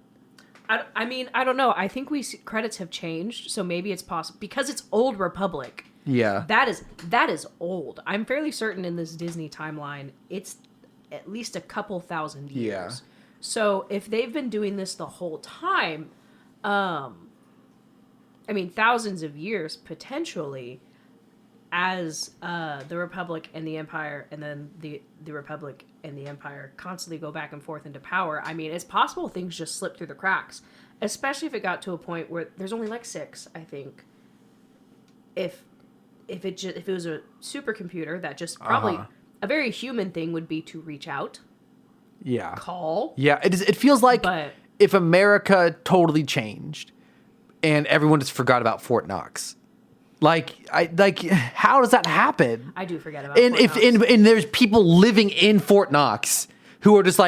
I mean, I don't know. I think credits have changed, so maybe it's possible because it's Old Republic. Yeah. That is old. I'm fairly certain in this Disney timeline, it's at least a couple thousand years. Yeah. So if they've been doing this the whole time, I mean, thousands of years potentially, as the Republic and the Empire, and then the Republic and the Empire constantly go back and forth into power. I mean, it's possible things just slip through the cracks, especially if it got to a point where there's only like 6, I think. If it was a supercomputer, that just probably a very human thing would be to reach out. Yeah. Call. Yeah. It feels like if America totally changed and everyone just forgot about Fort Knox. How does that happen? I do forget about Fort Knox. And there's people living in Fort Knox who are just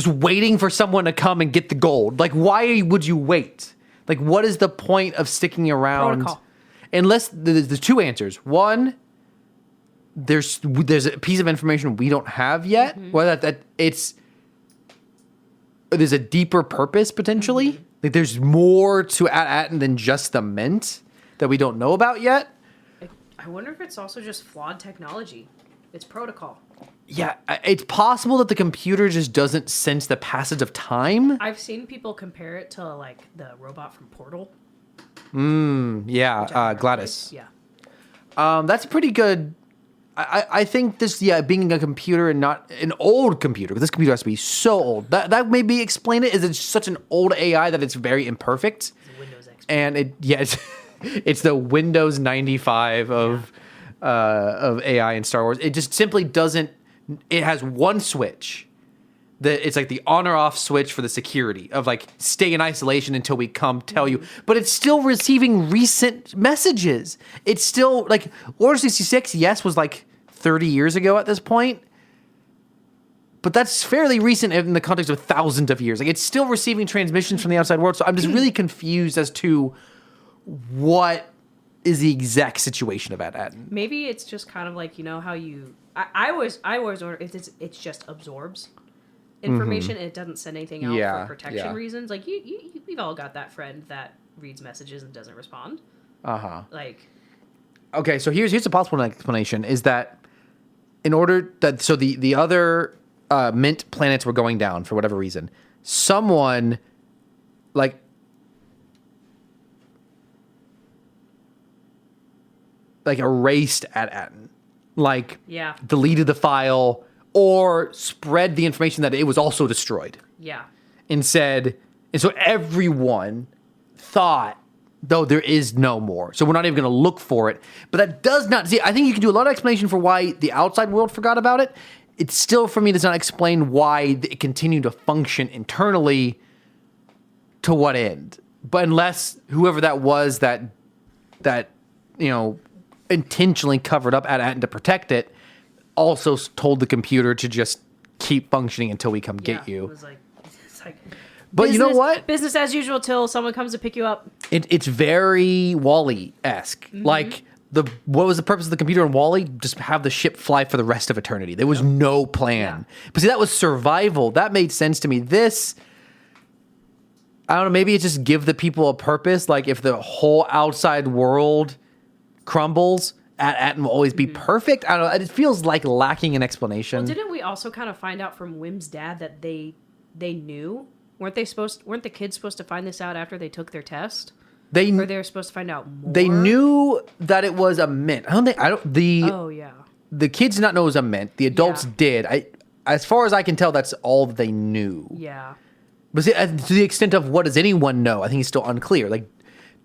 waiting for someone to come and get the gold. Like, why would you wait? Like, what is the point of sticking around? Protocol. Unless there's 2 answers. One, there's a piece of information we don't have yet. Whether there's a deeper purpose potentially. Like, there's more to Atten than just the mint that we don't know about yet. I wonder if it's also just flawed technology. It's protocol. Yeah, it's possible that the computer just doesn't sense the passage of time. I've seen people compare it to like the robot from Portal. Yeah, Gladys. Yeah. That's pretty good. I think this, being a computer and not an old computer, because this computer has to be so old. That maybe explain it. Is it's such an old AI that it's very imperfect. It's a Windows XP. And It's the Windows 95 of AI in Star Wars. It just simply doesn't. It has one switch. It's like the on or off switch for the security of like stay in isolation until we come tell you. But it's still receiving recent messages. It's still like Order 66, yes, was like 30 years ago at this point. But that's fairly recent in the context of thousands of years. Like it's still receiving transmissions from the outside world. So I'm just really confused as to what is the exact situation of At-Atten. Maybe it's just kind of like, you know how you... I always order if it's just absorbs information and it doesn't send anything out for protection reasons. Like we've all got that friend that reads messages and doesn't respond. Like, okay, so here's a possible explanation is that in order that so the other mint planets were going down for whatever reason, someone like erased At-Atten, like deleted the file or spread the information that it was also destroyed. Yeah. And so everyone thought, though there is no more. So we're not even going to look for it. But that does not, see, I think you can do a lot of explanation for why the outside world forgot about it. It still, for me, does not explain why it continued to function internally to what end. But unless whoever that was that you know, intentionally covered up At-Atten to protect it, also told the computer to just keep functioning until we come get you. It was like, it's like, but you know what? Business as usual till someone comes to pick you up. It's very Wall-E-esque. Like, what was the purpose of the computer in Wall-E? Just have the ship fly for the rest of eternity. There was no plan. But see, that was survival. That made sense to me. This, I don't know, maybe it's just give the people a purpose. Like, if the whole outside world crumbles, At-Atten will always be perfect. I don't know. It feels like lacking an explanation. Well, didn't we also kind of find out from Wim's dad that they knew? Weren't the kids supposed to find this out after they took their test? Or they were supposed to find out more? They knew that it was a mint. Oh, yeah. The kids did not know it was a mint. The adults did. As far as I can tell, that's all they knew. Yeah. But see, to the extent of what does anyone know, I think it's still unclear. Like,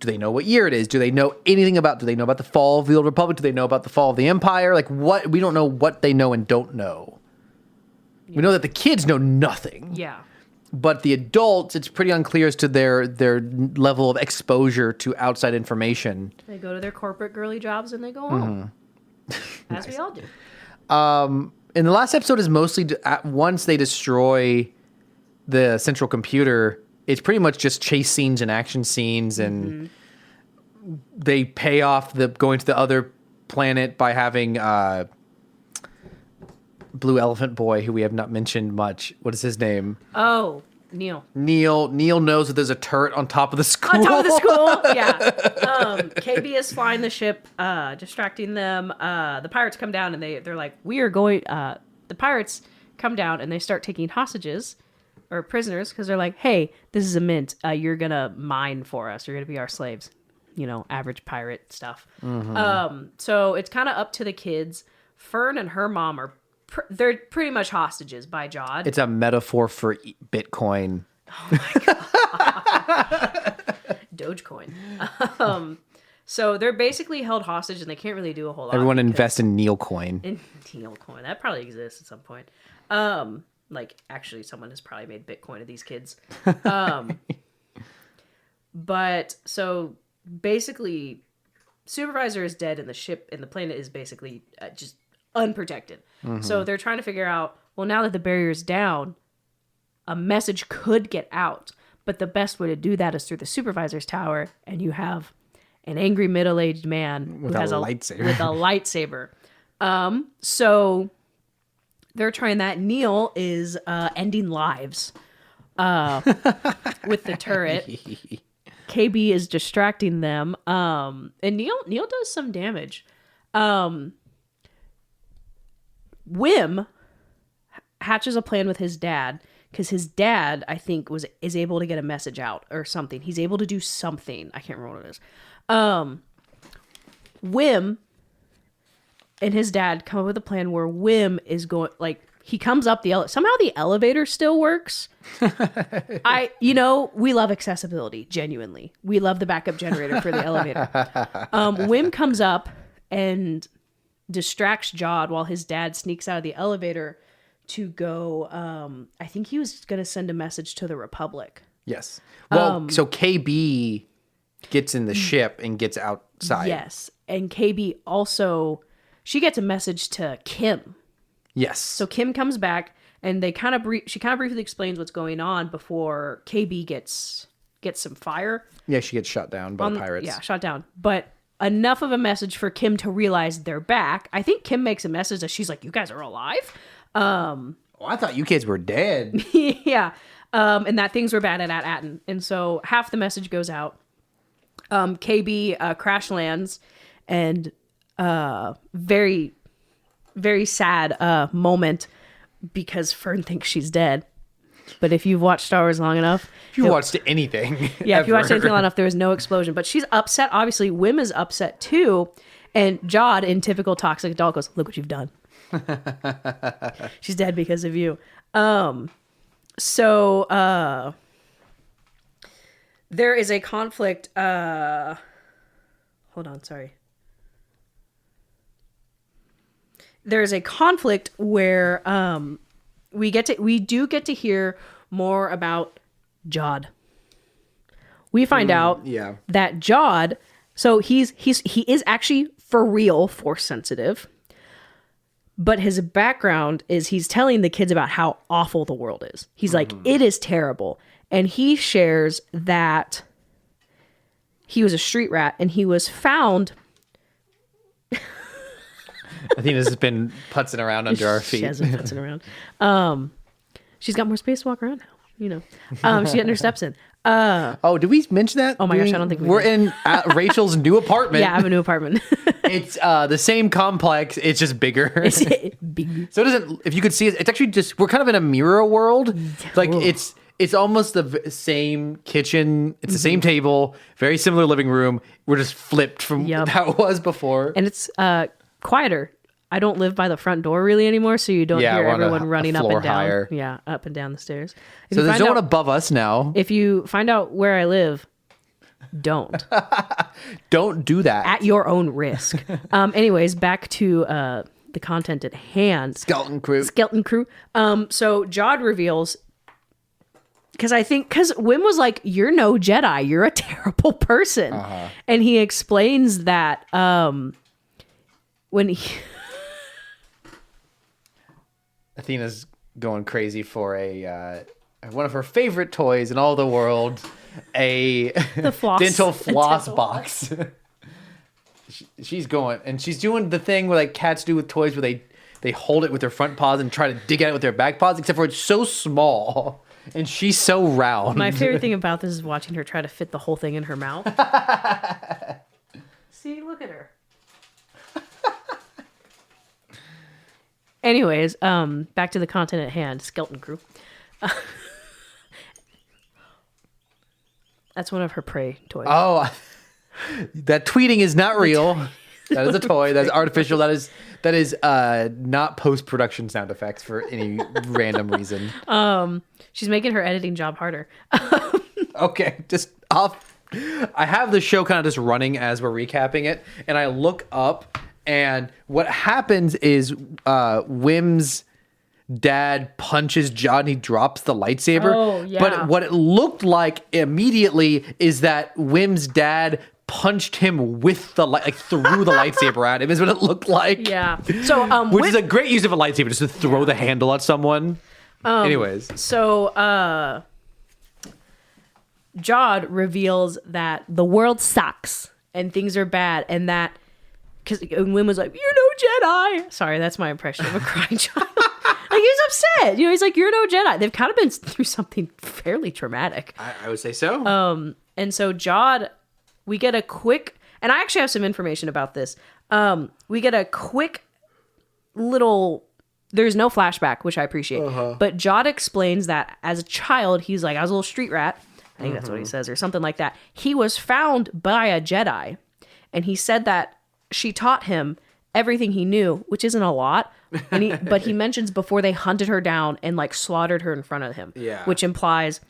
do they know what year it is? Do they know anything about? Do they know about the fall of the Old Republic? Do they know about the fall of the Empire? Like, what? We don't know what they know and don't know. Yeah. We know that the kids know nothing. Yeah. But the adults, it's pretty unclear as to their level of exposure to outside information. They go to their corporate girly jobs and they go home. As we all do. In the last episode is mostly once they destroy the central computer, it's pretty much just chase scenes and action scenes, and they pay off the going to the other planet by having Blue Elephant Boy, who we have not mentioned much. What is his name? Oh, Neil. Neil knows that there's a turret on top of the school. On top of the school, yeah. KB is flying the ship, distracting them. The pirates come down and they're like, we are going... the pirates come down and they start taking hostages or prisoners because they're like, hey, this is a mint. You're going to mine for us. You're going to be our slaves. You know, average pirate stuff. So it's kind of up to the kids. Fern and her mom are... they're pretty much hostages by Jod. It's a metaphor for Bitcoin. Oh my god. Dogecoin. So they're basically held hostage and they can't really do a whole lot. Everyone invest in Neilcoin. In Neilcoin. That probably exists at some point. Like actually someone has probably made Bitcoin of these kids. But so basically Supervisor is dead and the ship and the planet is basically just unprotected. So they're trying to figure out, well, now that the barrier's down, a message could get out. But the best way to do that is through the supervisor's tower, and you have an angry middle-aged man with who has lightsaber. With a lightsaber. So they're trying that. Neil is ending lives with the turret. KB is distracting them. And Neil does some damage. Wim hatches a plan with his dad because his dad, I think, is able to get a message out or something. He's able to do something. I can't remember what it is. Wim and his dad come up with a plan where Wim is going, like, he comes up somehow the elevator still works. We love accessibility, genuinely. We love the backup generator for the elevator. Wim comes up and distracts Jod while his dad sneaks out of the elevator to go. I think he was going to send a message to the Republic. Yes. Well, so KB gets in the ship and gets outside. Yes. And KB also, she gets a message to Kim. Yes. So Kim comes back and she kind of briefly explains what's going on before KB gets some fire. Yeah, she gets shot down by the pirates. Yeah, shot down. But enough of a message for Kim to realize they're back. I think Kim makes a message that she's like, you guys are alive? I thought you kids were dead. Yeah. And that things were bad at Atten. And so half the message goes out. KB crash lands and very, very sad moment because Fern thinks she's dead. But if you've watched Star Wars long enough... If you watched anything. Yeah, if you watched anything long enough, there was no explosion. But she's upset. Obviously, Wim is upset too. And Jod, in typical toxic adult, goes, look what you've done. She's dead because of you. So there is a conflict. Hold on, sorry. There's a conflict where we do get to hear more about Jod. We find out that Jod, so he is actually for real Force sensitive. But his background is he's telling the kids about how awful the world is. He's like, it is terrible. And he shares that he was a street rat and he was found. Athena's been putzing around under our feet. She hasn't putzing around. She's got more space to walk around now. She's getting her steps in. Did we mention that? Oh my gosh, I don't think we're in Rachel's new apartment. Yeah, I have a new apartment. It's the same complex. It's just bigger. It's big. So it doesn't. If you could see it, it's actually just we're kind of in a mirror world. Like it's almost the same kitchen. It's the same table. Very similar living room. We're just flipped from how it was before. And it's quieter. I don't live by the front door really anymore, so you don't hear everyone running up and down. Higher. Yeah, up and down the stairs. So there's no one above us now. If you find out where I live, don't. Don't do that. At your own risk. Anyways, back to the content at hand. Skeleton crew. So Jod reveals, because Wim was like, you're no Jedi. You're a terrible person. And he explains that when he... Athena's going crazy for one of her favorite toys in all the world, a dental floss box. She's going, and she's doing the thing where like cats do with toys where they hold it with their front paws and try to dig at it with their back paws, except for it's so small and she's so round. My favorite thing about this is watching her try to fit the whole thing in her mouth. See, look at her. Anyways, back to the content at hand, Skeleton Crew. That's one of her prey toys. Oh, that tweeting is not real. That is a toy. That's artificial. That is not post-production sound effects for any random reason. She's making her editing job harder. Okay, just off. I have the show kind of just running as we're recapping it, and I look up. And what happens is Wim's dad punches Jod and he drops the lightsaber. Oh, yeah. But what it looked like immediately is that Wim's dad punched him with the threw the lightsaber at him is what it looked like. Yeah. So which is a great use of a lightsaber, just to throw the handle at someone. Anyways. So Jod reveals that the world sucks and things are bad, and that because Wim was like, you're no Jedi. Sorry, that's my impression of a crying child. Like, he's upset. He's like, you're no Jedi. They've kind of been through something fairly traumatic. I would say so. And so Jod, we get a quick, and I actually have some information about this. We get a quick little, there's no flashback, which I appreciate. But Jod explains that as a child, he's like, I was a little street rat. I think that's what he says, or something like that. He was found by a Jedi. And he said that she taught him everything he knew, which isn't a lot, but he mentions before they hunted her down and like slaughtered her in front of him. Yeah. Which implies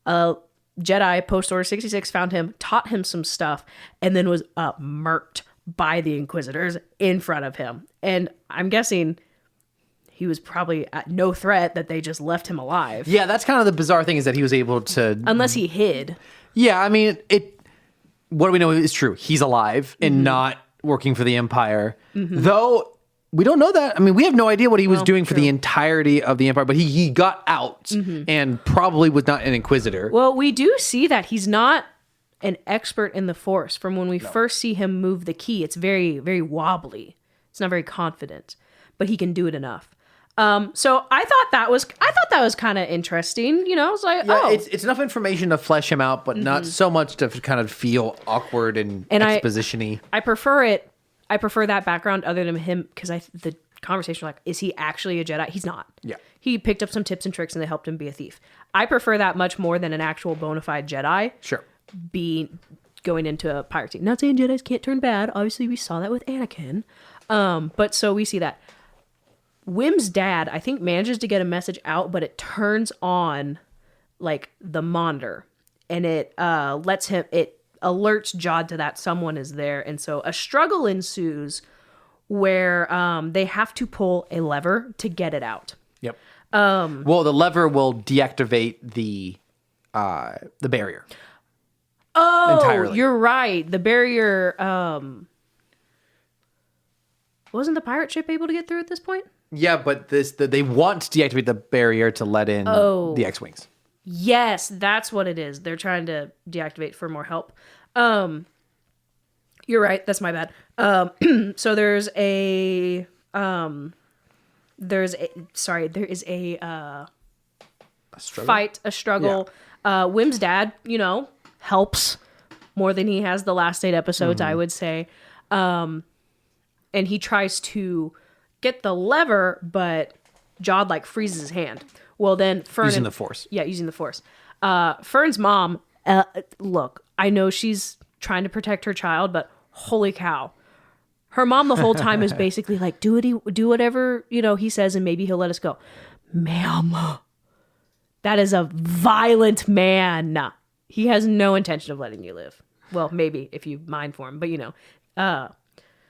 a Jedi post Order 66 found him, taught him some stuff, and then was murked by the Inquisitors in front of him. And I'm guessing he was probably at no threat, that they just left him alive. Yeah, that's kind of the bizarre thing, is that he was able to... Unless he hid. Yeah, I mean, what do we know is true? He's alive and not working for the Empire. Though, we don't know that. I mean, we have no idea what he was doing for the entirety of the Empire, but he got out and probably was not an Inquisitor. Well, we do see that he's not an expert in the Force. From when we first see him move the key, it's very, very wobbly. It's not very confident, but he can do it enough. So I thought that was kind of interesting. You know, I was like, It's enough information to flesh him out, but not so much to kind of feel awkward and exposition-y. I prefer it. I prefer that background other than him, because the conversation was like, is he actually a Jedi? He's not. Yeah. He picked up some tips and tricks and they helped him be a thief. I prefer that much more than an actual bona fide Jedi. Sure. Going into a piracy. Not saying Jedis can't turn bad. Obviously, we saw that with Anakin. But so we see that. Wim's dad, I think, manages to get a message out, but it turns on like the monitor, and it alerts Jod to that someone is there, and so a struggle ensues where they have to pull a lever to get it out. Yep. Well, the lever will deactivate the barrier. Oh, entirely. You're right. The barrier. Wasn't the pirate ship able to get through at this point? Yeah, but they want to deactivate the barrier to let in the X-Wings. Yes, that's what it is. They're trying to deactivate for more help. You're right. That's my bad. So there is a struggle. Yeah. Wim's dad, helps more than he has the last 8 episodes, I would say. And he tries to get the lever, but Jod freezes his hand. Well, then Fern using the Force. Yeah, using the Force. Fern's mom, look, I know she's trying to protect her child, but holy cow. Her mom the whole time is basically like, do whatever, he says, and maybe he'll let us go. Ma'am, that is a violent man. He has no intention of letting you live. Well, maybe if you mind for him, but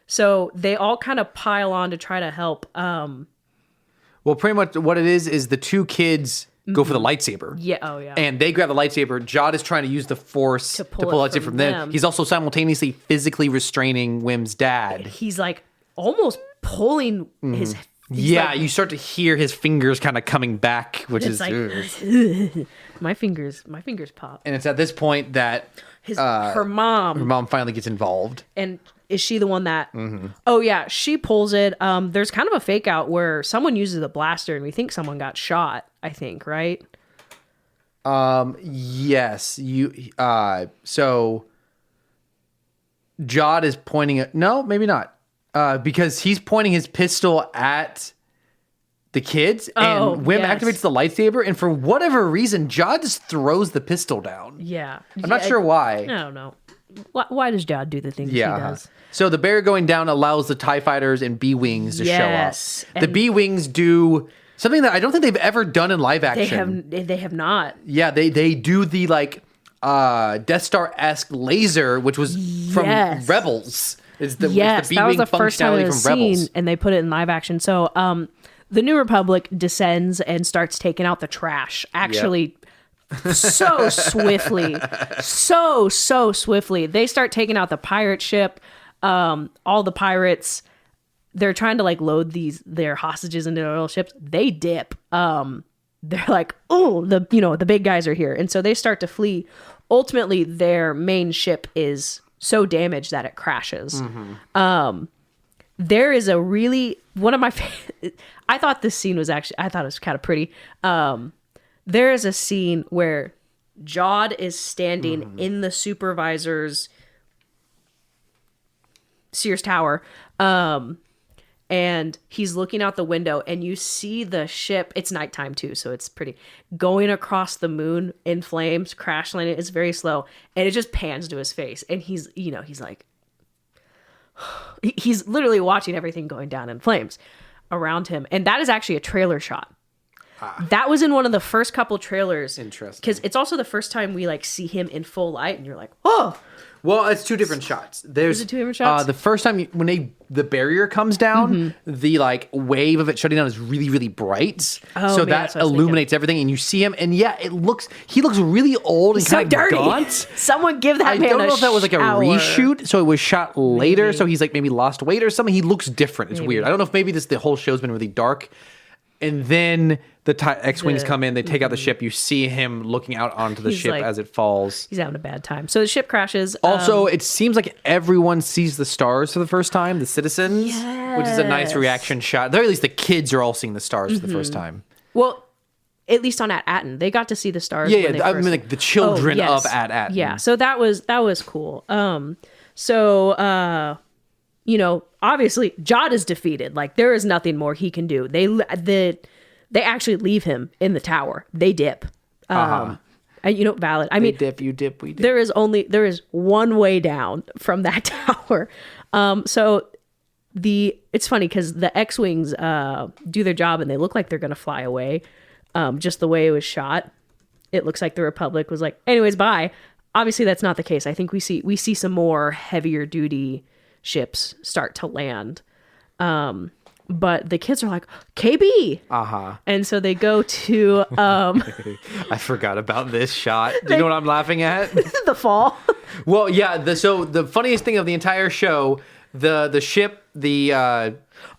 so they all kind of pile on to try to help. Well, pretty much what it is the two kids go for the lightsaber. Yeah, oh yeah. And they grab the lightsaber. Jod is trying to use the Force to pull the lightsaber from them. He's also simultaneously physically restraining Wim's dad. He's almost pulling his... You start to hear his fingers kind of coming back, which is... my fingers pop. And it's at this point that... her mom finally gets involved. And... Is she the one that... Oh, yeah. She pulls it. There's kind of a fake out where someone uses a blaster and we think someone got shot, I think, right? Yes. So Jod is pointing at... No, maybe not. Because he's pointing his pistol at the kids and Wim activates the lightsaber, and for whatever reason, Jod just throws the pistol down. Yeah. I'm not sure why. I don't know. Why does Jod do the things he does? So the barrier going down allows the TIE fighters and B-Wings to show up. The B-Wings do something that I don't think they've ever done in live action. They have not. Yeah, they do the Death Star-esque laser, which was from Rebels. It's the that was the first time it was seen, Rebels. and they put it in live action. So the New Republic descends and starts taking out the trash. Actually, so swiftly. So swiftly. They start taking out the pirate ship. All the pirates, they're trying to load their hostages into their little ships. They dip. They're like, oh, the big guys are here. And so they start to flee. Ultimately, their main ship is so damaged that it crashes. There is a really, one of my I thought this scene was actually, I thought it was kind of pretty. There is a scene where Jod is standing in the supervisor's Sears Tower, and he's looking out the window, and you see the ship. It's nighttime too, so it's pretty, going across the moon in flames, crash landing. It's very slow, and it just pans to his face, and he's like, he's literally watching everything going down in flames. around him, and that is actually a trailer shot. That was in one of the first couple trailers. Interesting. Because it's also the first time we like see him in full light, and you're like, oh. Well, it's two different shots. Is it two different shots? The first time when the barrier comes down, the like wave of it shutting down is really, really bright. Oh, so man, that that's what I was illuminates everything, and you see him, and yeah, he looks really old and So kind of dirty. gaunt. Someone give that I man don't a know if that was like a shower. reshoot, so it was shot later, Maybe. so he's like maybe lost weight or something. He looks different. It's Maybe. weird. I don't know if maybe the whole show's been really dark. And then the X-Wings come in, they take out the ship. You see him looking out onto the He's ship like- as it falls. He's having a bad time. So the ship crashes. Also, it seems like everyone sees the stars for the first time, the citizens, which is a nice Yes. reaction shot. At least the kids are all seeing the stars for the first time. Well, at least on At-Atten, they got to see the stars. Yeah, when they I first- mean, like the children Oh, yes. of At-Atten. Yeah, so that was cool. You know, obviously Jod is defeated. Like there is nothing more he can do. They actually leave him in the tower. They dip. And, you know, valid. I mean, dip, you dip, we dip. there is one way down from that tower. So it's funny because the X-Wings do their job and they look like they're gonna fly away. Just the way it was shot, it looks like the Republic was like, anyways, bye. Obviously, that's not the case. I think we see some more heavier duty ships start to land. But the kids are like, KB. And so they go to I forgot about this shot. Do you know what I'm laughing at? the fall. Well, yeah. So the funniest thing of the entire show, the ship,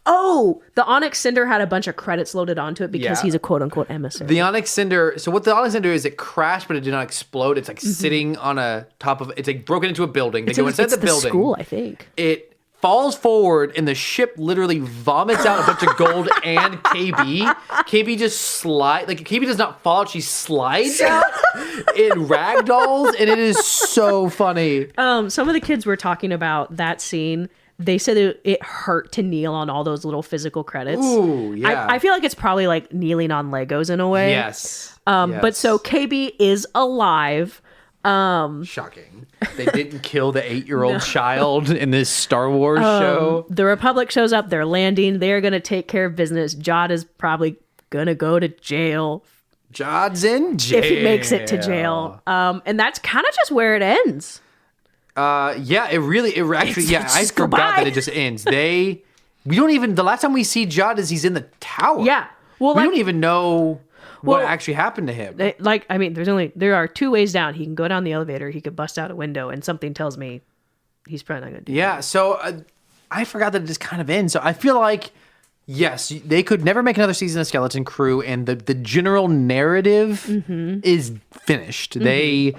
Oh, the Onyx Cinder had a bunch of credits loaded onto it because Yeah. he's a quote unquote emissary. the Onyx Cinder. So what the Onyx Cinder is, it crashed, but it did not explode. It's like sitting on a top of. It's like broken into a building. They go inside it's the building. school, I think. It falls forward, and the ship literally vomits out a bunch of gold and KB. KB just KB does not fall out; she slides out in ragdolls, and it is so funny. Some of the kids were talking about that scene. They said it hurt to kneel on all those little physical credits. Ooh, yeah. I feel like it's probably like kneeling on Legos in a way. Yes. But so KB is alive. Shocking. They didn't kill the 8-year-old child in this Star Wars show. The Republic shows up. They're landing. They're going to take care of business. Jod is probably going to go to jail Jod's in jail. if he makes it to jail. And that's kind of just where it ends. Yeah, it actually, yeah, I just forgot goodbye. that it just ends. The last time we see Jod is he's in the tower. Yeah. Well, we like, don't even know what Well, actually happened to him. I mean, there are two ways down. He can go down the elevator. He could bust out a window, and something tells me he's probably not going to do Yeah, so I forgot that it just kind of ends. So I feel like, yes, they could never make another season of Skeleton Crew, and the general narrative is finished. They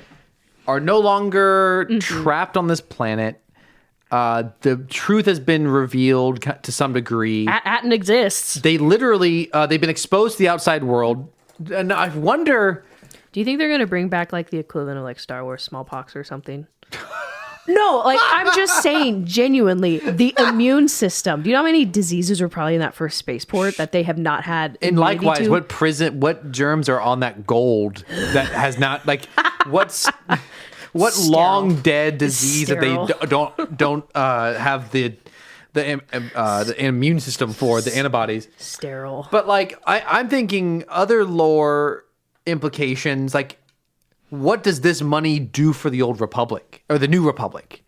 are no longer trapped on this planet. The truth has been revealed to some degree. Atten exists. They literally, they've been exposed to the outside world. And I wonder... Do you think they're going to bring back like the equivalent of like Star Wars smallpox or something? No, like I'm just saying genuinely, the immune system. Do you know how many diseases were probably in that first spaceport that they have not had? And immunity likewise, to? what germs are on that gold that has not, like, what long dead disease that Sterile. they don't have the immune system for, the antibodies. Sterile. But like I'm thinking other lore implications, like what does this money do for the old Republic or the new Republic?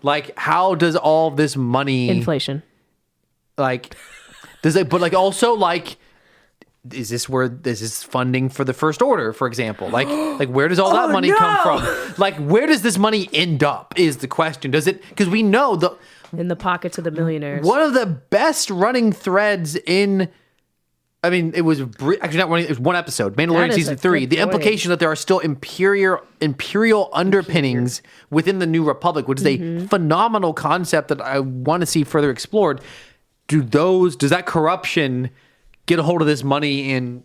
Like how does all this money Inflation. like does it, but like also like is this funding for the First Order, for example? Like where does all that money come from? Like where does this money end up is the question. Does it, because we know In the pockets of the millionaires. one of the best running threads in, I mean, it was actually not running. It was one episode, That Mandalorian is season a 3. good The point. implication that there are still imperial underpinnings within the New Republic, which is a phenomenal concept that I want to see further explored. Does that corruption get a hold of this money and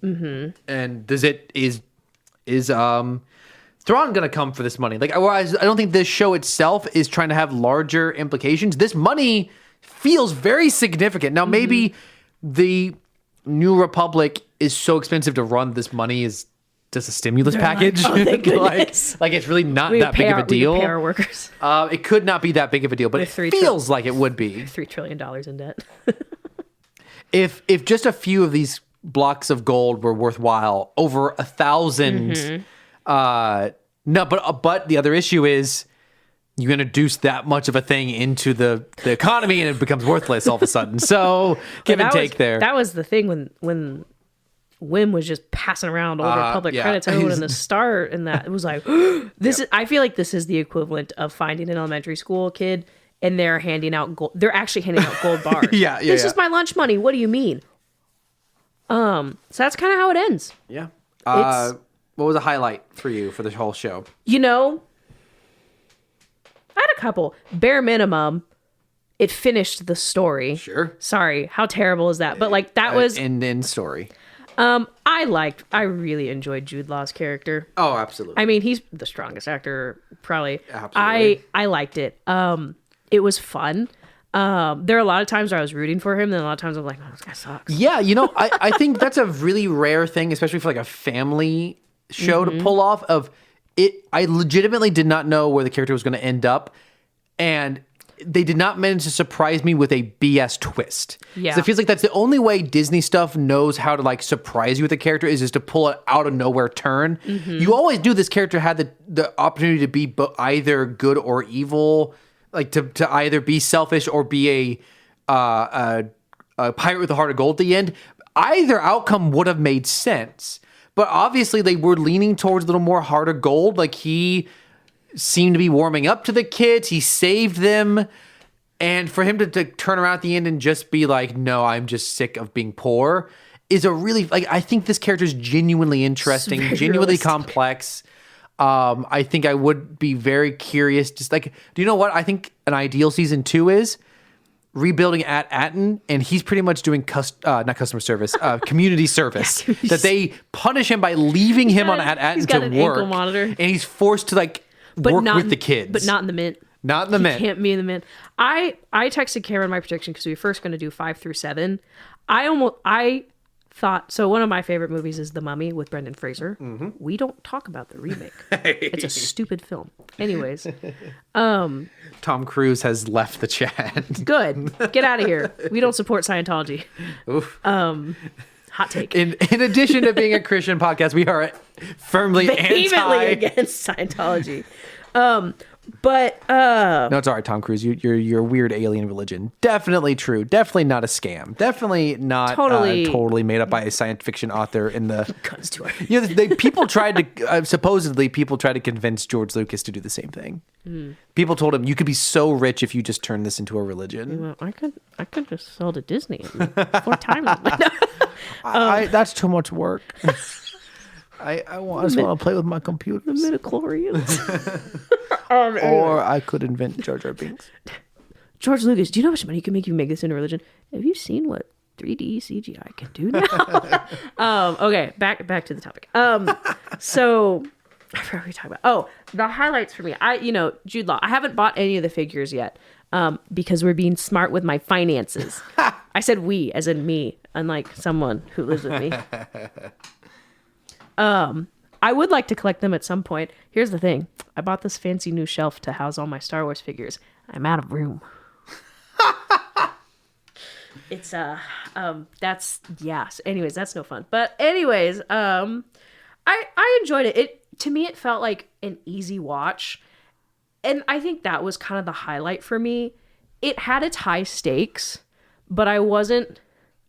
is Thrawn gonna come for this money? Like, I don't think this show itself is trying to have larger implications. This money feels very significant. Now, maybe the New Republic is so expensive to run. This money is just a stimulus package. oh, thank goodness. like it's really not We that big of a we deal. pay our workers It could not be that big of a deal, but it With $3 feels like it would be. $3 trillion in debt. if just a few of these blocks of gold were worthwhile, over 1,000. No, but the other issue is you introduce that much of a thing into the economy and it becomes worthless all of a sudden. So give and take there. That was the thing when Wim was just passing around older public credits everyone in the start, and that it was like this is. I feel like this is the equivalent of finding an elementary school kid and they're handing out gold. They're actually handing out gold bars. This is my lunch money. What do you mean? So that's kind of how it ends. Yeah. What was a highlight for you for the whole show? You know, I had a couple. Bare minimum, it finished the story. Sure. Sorry, how terrible is that? But like that was end story. I really enjoyed Jude Law's character. Oh, absolutely. I mean, he's the strongest actor, probably. Absolutely. I liked it. It was fun. There are a lot of times where I was rooting for him, and a lot of times I'm like, oh, this guy sucks. Yeah, you know, I think that's a really rare thing, especially for like a family show to pull off of it. I legitimately did not know where the character was going to end up, and they did not manage to surprise me with a BS twist. Yeah. So it feels like that's the only way Disney stuff knows how to like surprise you with a character is to pull an out of nowhere turn. You always knew this character had the opportunity to be either good or evil, like to either be selfish or be a pirate with a heart of gold at the end. Either outcome would have made sense. But obviously they were leaning towards a little more heart of gold. Like he seemed to be warming up to the kids. He saved them. And for him to turn around at the end and just be like, no, I'm just sick of being poor is a really, like, I think this character is genuinely interesting, genuinely complex. I think I would be very curious. Just like, do you know what I think an ideal season 2 is? Rebuilding at Atten, and he's pretty much doing not customer service, community service. That they punish him by leaving him on at Atten to work, ankle monitor, and he's forced to like work with the kids, but not in the Mint. Not in the Mint. Can't be in the Mint. I texted Karen my prediction because we were first going to do 5 through 7. I thought so. One of my favorite movies is The Mummy with Brendan Fraser. We don't talk about the remake. It's a stupid film. Anyways, Tom Cruise has left the chat. Good. Get out of here. We don't support Scientology. Oof. Hot take. In addition to being a Christian podcast, we are vehemently against Scientology. But no, it's all right, Tom Cruise. Your weird alien religion, definitely true. Definitely not a scam. Definitely not totally made up by a science fiction author. In the guns to it. You know, people tried to supposedly people tried to convince George Lucas to do the same thing. People told him you could be so rich if you just turn this into a religion. Well, I could just sell to Disney 4 times. That's too much work. I just want to play with my computer. The midichlorians. Or I could invent Jar Jar Binks. George Lucas, do you know how much money you can make this into religion? Have you seen what 3D CGI can do now? Okay, back to the topic. So I forgot what we talking about. Oh, the highlights for me. Jude Law. I haven't bought any of the figures yet because we're being smart with my finances. I said we, as in me, unlike someone who lives with me. I would like to collect them at some point. Here's the thing. I bought this fancy new shelf to house all my Star Wars figures. I'm out of room. It's that's anyways, that's no fun. But anyways, I enjoyed it. To me it felt like an easy watch. And I think that was kind of the highlight for me. It had its high stakes, but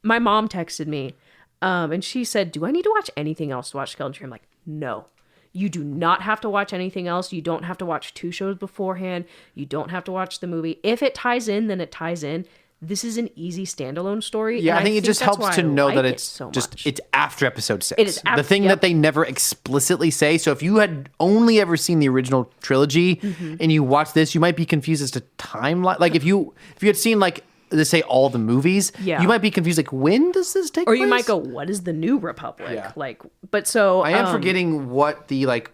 my mom texted me and she said, do I need to watch anything else to watch Skeleton Tree? I'm like, no, you do not have to watch anything else. You don't have to watch 2 shows beforehand. You don't have to watch the movie. If it ties in, then it ties in. This is an easy standalone story. Yeah, I think it just helps to know that it's it's after episode 6. It is the thing that they never explicitly say. So if you had only ever seen the original trilogy and you watch this, you might be confused as to timeline. Like if you had seen like, let's say all the movies, you might be confused. Like, when does this take place? Or you might go, what is the New Republic? Yeah. Like, but so I am forgetting what the like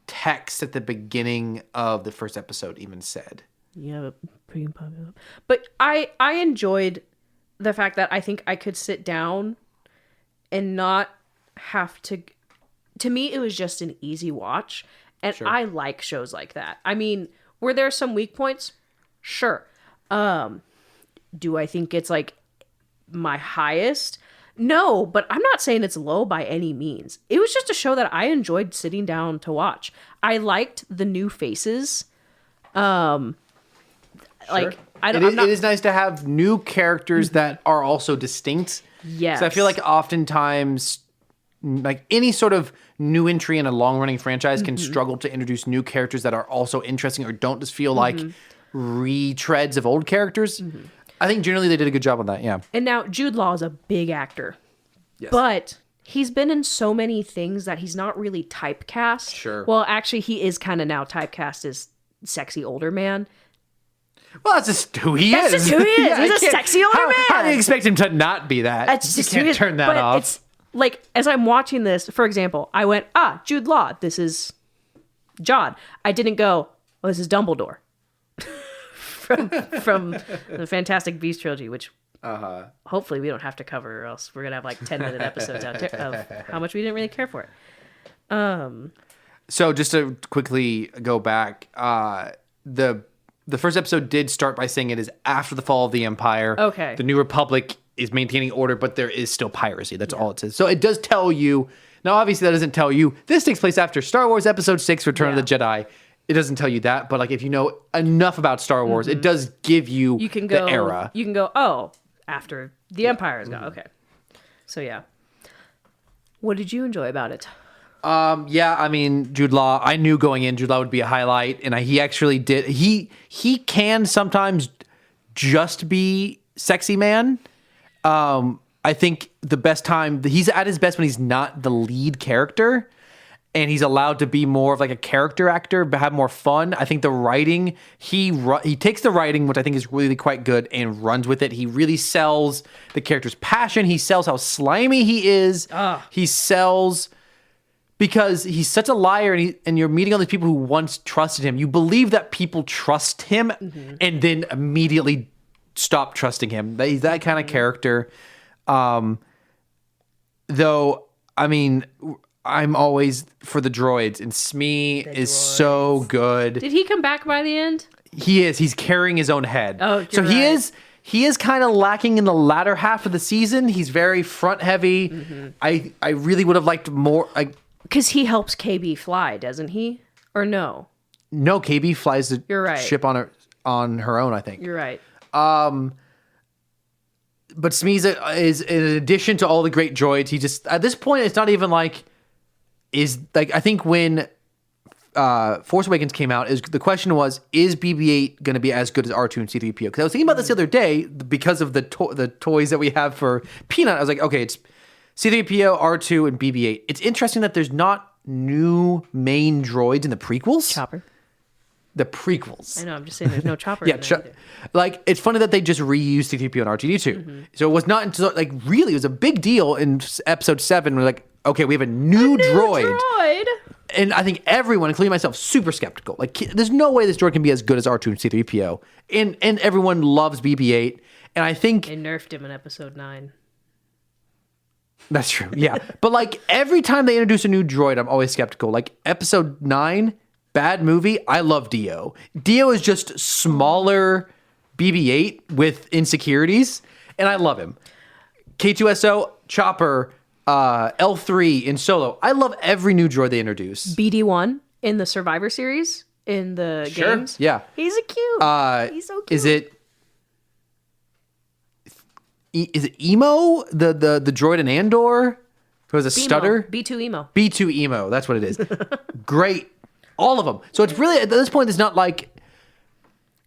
text at the beginning of the first episode even said. Yeah, pretty popular. But I enjoyed the fact that I think I could sit down and not have to. To me, it was just an easy watch, and I like shows like that. I mean, were there some weak points? Sure. Do I think it's like my highest. No, but I'm not saying it's low by any means. It was just a show that I enjoyed sitting down to watch. I liked the new faces. Like It is nice to have new characters that are also distinct. Yes. So I feel like oftentimes, like any sort of new entry in a long-running franchise can struggle to introduce new characters that are also interesting or don't just feel like retreads of old characters. I think generally they did a good job on that, yeah. And now Jude Law is a big actor. Yes. But he's been in so many things that he's not really typecast. Sure. Well, actually, he is kind of now typecast as sexy older man. Well, that's just who he is. That's just who he is. He's a sexy older man. How do you expect him to not be that? That's You just who can't he is. turn that But off. It's like, as I'm watching this, for example, I went, Jude Law, this is John. I didn't go, oh, this is Dumbledore. from the Fantastic Beasts trilogy, which hopefully we don't have to cover, or else we're going to have like 10-minute episodes out there of how much we didn't really care for it. So just to quickly go back, the first episode did start by saying it is after the fall of the Empire. Okay. The New Republic is maintaining order, but there is still piracy. That's all it says. So it does tell you. Now, obviously, that doesn't tell you. This takes place after Star Wars Episode 6, Return of the Jedi. It doesn't tell you that. But like, if you know enough about Star Wars, it does give you, the era. You can go, after the Empire is gone. Okay. So, yeah. What did you enjoy about it? Yeah, I mean, Jude Law, I knew going in Jude Law would be a highlight, and he actually did. He can sometimes just be sexy man. I think the best time, he's at his best when he's not the lead character, and he's allowed to be more of like a character actor, but have more fun. I think the writing, he takes the writing, which I think is really quite good, and runs with it. He really sells the character's passion. He sells how slimy he is. He sells... Because he's such a liar, and you're meeting all these people who once trusted him. You believe that people trust him, and then immediately stop trusting him. He's that kind of character. Though, I mean, I'm always for the droids, and Smee is so good. Did he come back by the end? He is. He's carrying his own head. Oh, so you're he right. is. He is kind of lacking in the latter half of the season. He's very front heavy. I really would have liked more. Because he helps KB fly, doesn't he? Or no? No, KB flies the You're right. ship on her own, I think. You're right. But Smee is in addition to all the great droids, he just, at this point, it's not even like, I think when Force Awakens came out, the question was, is BB-8 going to be as good as R2 and C-3PO? Because I was thinking about this the other day, because of the toys that we have for Peanut. I was like, okay, it's C-3PO, R2, and BB-8. It's interesting that there's not new main droids in the prequels. Chopper. The prequels. I know, I'm just saying there's no Chopper Yeah, in there either. like, it's funny that they just reused C-3PO and R2-D2. So it was not until, like, really, it was a big deal in episode 7. We're like, okay, we have a new droid. And I think everyone, including myself, super skeptical. Like, there's no way this droid can be as good as R2 and C-3PO. And everyone loves BB-8. And I think... They nerfed him in episode 9. That's true, yeah. But, like, every time they introduce a new droid, I'm always skeptical. Like, episode 9, bad movie, I love Dio. Dio is just smaller BB-8 with insecurities, and I love him. K2SO, Chopper, L3 in Solo. I love every new droid they introduce. BD-1 in the Survivor series, in the games. Yeah. He's a cute. He's so cute. Is it Emo? The droid in Andor? Who has a stutter? B2 Emo. B2 Emo, that's what it is. Great. All of them. So it's really, at this point, it's not like...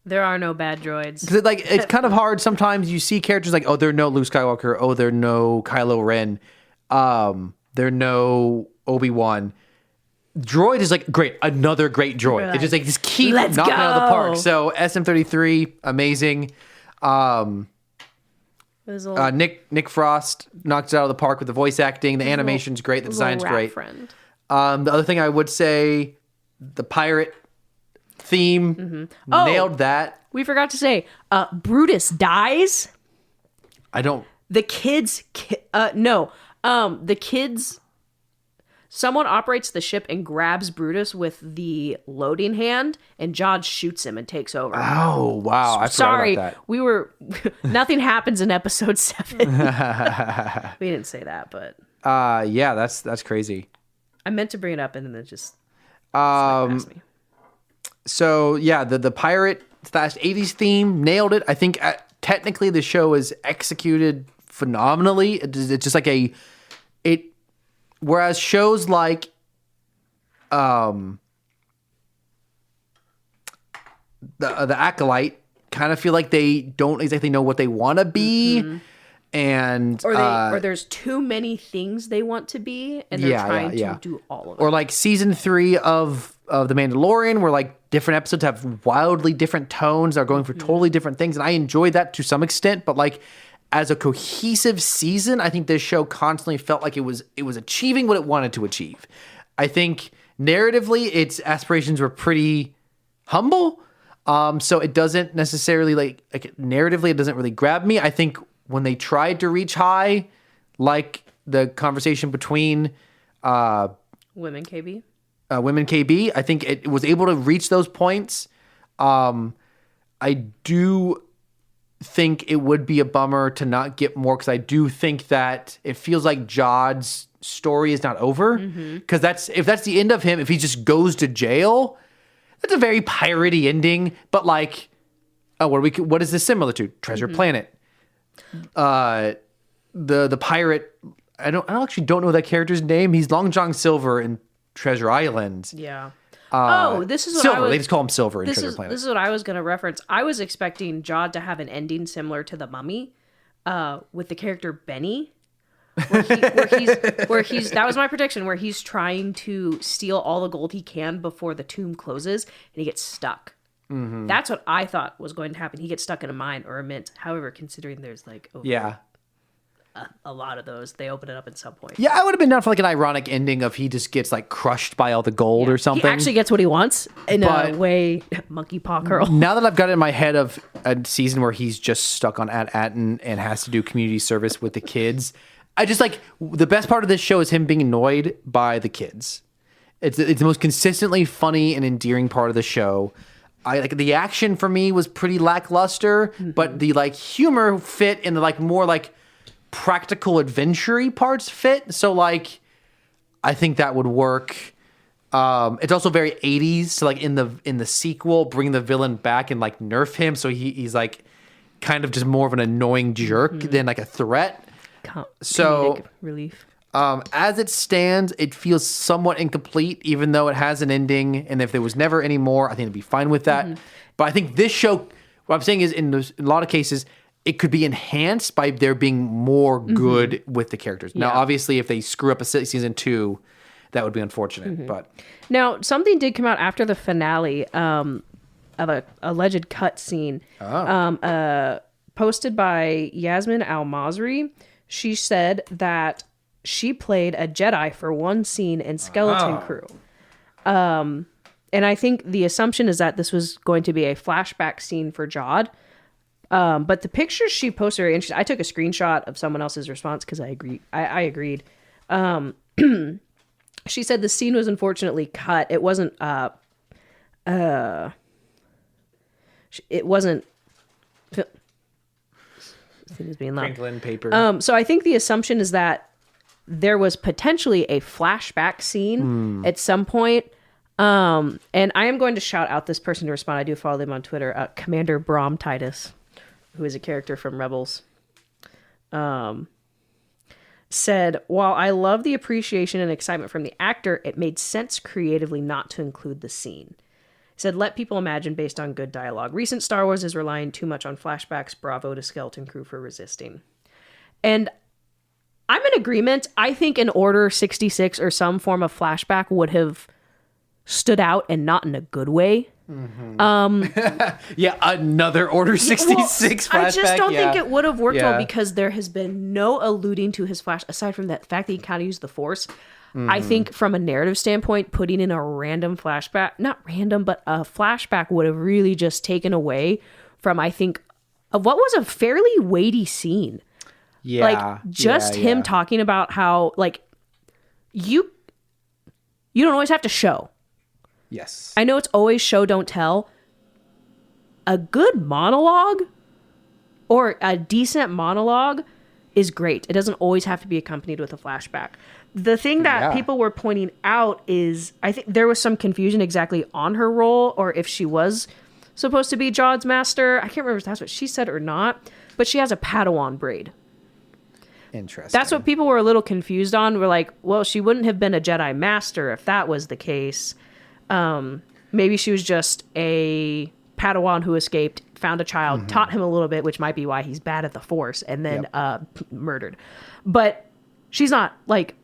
There are no bad droids. Like, it's kind of hard. Sometimes you see characters like, oh, they're no Luke Skywalker. Oh, they're no Kylo Ren. They're no Obi-Wan. Droid is like, great, another great droid. Right. It's just like, just keep Let's knocking out of the go. park. So SM-33, amazing. Nick Frost knocks it out of the park with the voice acting. The animation's great. The design's great. Friend. The other thing I would say, the pirate theme, nailed that. We forgot to say, Brutus dies. I don't... The kids, the kids, Someone operates the ship and grabs Brutus with the loading hand, and Jod shoots him and takes over. Oh, wow. I Sorry, forgot about we were... nothing happens in episode 7. We didn't say that, but... yeah, that's crazy. I meant to bring it up, and then it just snuck past me. So, yeah, the pirate / 80s theme, nailed it. I think technically the show is executed phenomenally. It's just like whereas shows like the Acolyte kind of feel like they don't exactly know what they want to be, and or there's too many things they want to be, and they're trying to do all of it. Or like season 3 of The Mandalorian, where like different episodes have wildly different tones, are going for totally different things, and I enjoy that to some extent, but like as a cohesive season, I think this show constantly felt like it was achieving what it wanted to achieve. I think narratively, its aspirations were pretty humble. So it doesn't necessarily like narratively, it doesn't really grab me. I think when they tried to reach high, like the conversation between Women KB, I think it was able to reach those points. I do think it would be a bummer to not get more, because I do think that it feels like Jod's story is not over, because if that's the end of him, if he just goes to jail, that's a very piratey ending. But like, what is this similar to? Treasure Planet. The pirate, I actually don't know that character's name. He's Long John Silver in Treasure Island. Yeah. This is what Silver. They just call him Silver in Treasure Planet. This is what I was going to reference. I was expecting Jod to have an ending similar to The Mummy, with the character Benny, where he's that was my prediction, where he's trying to steal all the gold he can before the tomb closes, and he gets stuck. That's what I thought was going to happen. He gets stuck in a mine or a mint. However, considering there's like a lot of those, they open it up at some point. Yeah, I would have been down for like an ironic ending of he just gets like crushed by all the gold or something. He actually gets what he wants in a way. Monkey paw curl. Now that I've got it in my head of a season where he's just stuck on Atten and has to do community service with the kids, I just like the best part of this show is him being annoyed by the kids. It's the most consistently funny and endearing part of the show. I like the action for me was pretty lackluster, but the like humor fit and the like more like practical adventure-y parts fit. So like I think that would work. It's also very 80s. So like in the sequel, bring the villain back and like nerf him, so he's like kind of just more of an annoying jerk than like a threat. So relief. As it stands, it feels somewhat incomplete, even though it has an ending. And if there was never any more, I think it'd be fine with that. But I think this show, what I'm saying is, in a lot of cases, it could be enhanced by there being more good with the characters. Now, obviously, if they screw up a season 2, that would be unfortunate. But now, something did come out after the finale of a alleged cut scene, posted by Yasmin Al-Masri. She said that she played a Jedi for one scene in Skeleton Crew. And I think the assumption is that this was going to be a flashback scene for Jod. But the pictures she posted are interesting. I took a screenshot of someone else's response because I agreed. She said the scene was unfortunately cut. It wasn't thing is being loud. Crinkling paper. So I think the assumption is that there was potentially a flashback scene at some point. And I am going to shout out this person to respond. I do follow them on Twitter. Commander Brom Titus, who is a character from Rebels, said, while I love the appreciation and excitement from the actor, it made sense creatively not to include the scene. He said, let people imagine based on good dialogue. Recent Star Wars is relying too much on flashbacks. Bravo to Skeleton Crew for resisting. And I'm in agreement. I think an Order 66 or some form of flashback would have stood out, and not in a good way. Yeah, another Order 66 flashback. I just don't think it would have worked well, because there has been no alluding to his flash, aside from that fact that he kind of used the Force. I think from a narrative standpoint, putting in a random flashback, not random, but a flashback would have really just taken away from, I think, of what was a fairly weighty scene. Yeah. Like, just him talking about how, like, You don't always have to show. Yes. I know it's always show, don't tell. A good monologue or a decent monologue is great. It doesn't always have to be accompanied with a flashback. The thing that people were pointing out is I think there was some confusion exactly on her role or if she was supposed to be Jod's master. I can't remember if that's what she said or not, but she has a Padawan braid. Interesting. That's what people were a little confused on. We're like, well, she wouldn't have been a Jedi master if that was the case. Maybe she was just a Padawan who escaped, found a child, taught him a little bit, which might be why he's bad at the Force, and then murdered. But she's not like,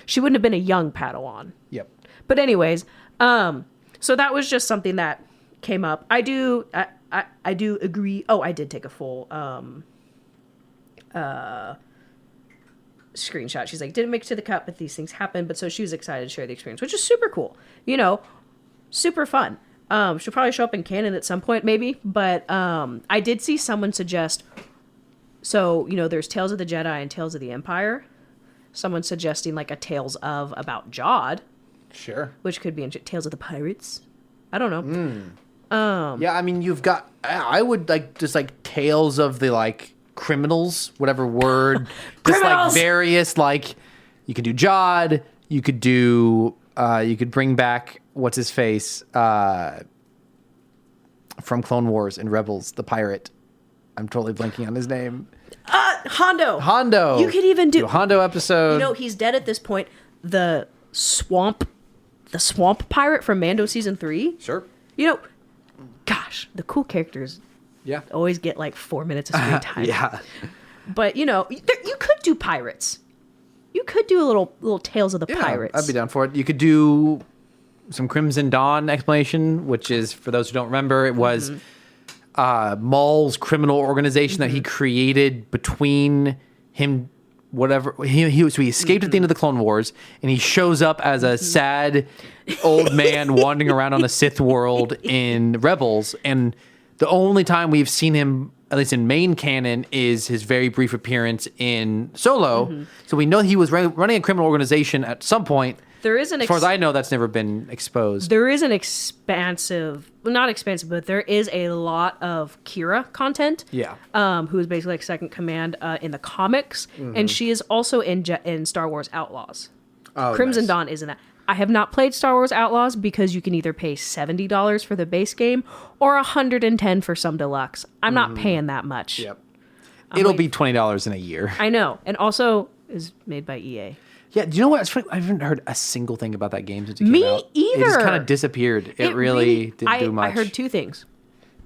she wouldn't have been a young Padawan. Yep. But anyways, so that was just something that came up. I do agree. Oh, I did take a full screenshot. She's like, didn't make it to the cut, but these things happen. But so she was excited to share the experience, which is super cool. You know, super fun. She'll probably show up in canon at some point, maybe. But I did see someone suggest. So, you know, there's Tales of the Jedi and Tales of the Empire. Someone suggesting like a Tales of about Jod. Sure. Which could be in Tales of the Pirates. I don't know. Yeah, I mean, you've got. I would like just like Tales of the like criminals, whatever word. Just like various like. You could do Jod. You could do. You could bring back what's his face from Clone Wars and Rebels, the pirate. I'm totally blanking on his name. Hondo. You could even do a Hondo episode. You know, he's dead at this point. The swamp pirate from Mando season 3. Sure. You know, gosh, the cool characters. Yeah. Always get like 4 minutes of screen time. Yeah. But you know, you could do pirates. You could do a little Tales of the Pirates. I'd be down for it. You could do some Crimson Dawn explanation, which is, for those who don't remember, it was Maul's criminal organization that he created between him, whatever. So he escaped at the end of the Clone Wars, and he shows up as a sad old man wandering around on the Sith world in Rebels. And the only time we've seen him, at least in main canon, is his very brief appearance in Solo. So we know he was running a criminal organization at some point. There is as far as I know, that's never been exposed. There is an not expansive, but there is a lot of Kira content. Yeah. Who is basically like second command in the comics, and she is also in Star Wars Outlaws. Oh, Crimson nice. Dawn isn't that. I have not played Star Wars Outlaws because you can either pay $70 for the base game or $110 for some deluxe. I'm not paying that much. Yep. It'll be $20 in a year. I know, and also is made by EA. Yeah, do you know what? It's funny, I haven't heard a single thing about that game since it came out. Me either. It just kind of disappeared. It really didn't do much. I heard two things.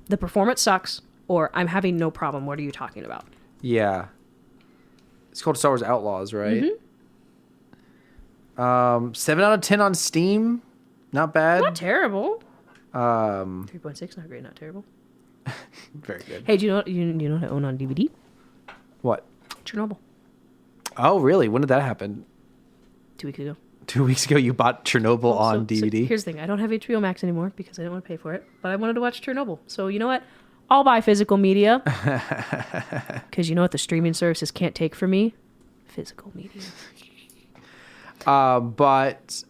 The performance sucks, or I'm having no problem. What are you talking about? Yeah. It's called Star Wars Outlaws, right? 7 out of 10 on Steam. Not bad. Not terrible. 3.6, not great, not terrible. Very good. Hey, do you know what I own on DVD? What? Chernobyl. Oh, really? When did that happen? 2 weeks ago. 2 weeks ago, you bought Chernobyl on DVD? So here's the thing. I don't have HBO Max anymore because I didn't want to pay for it, but I wanted to watch Chernobyl. So you know what? I'll buy physical media because you know what the streaming services can't take from me? Physical media. But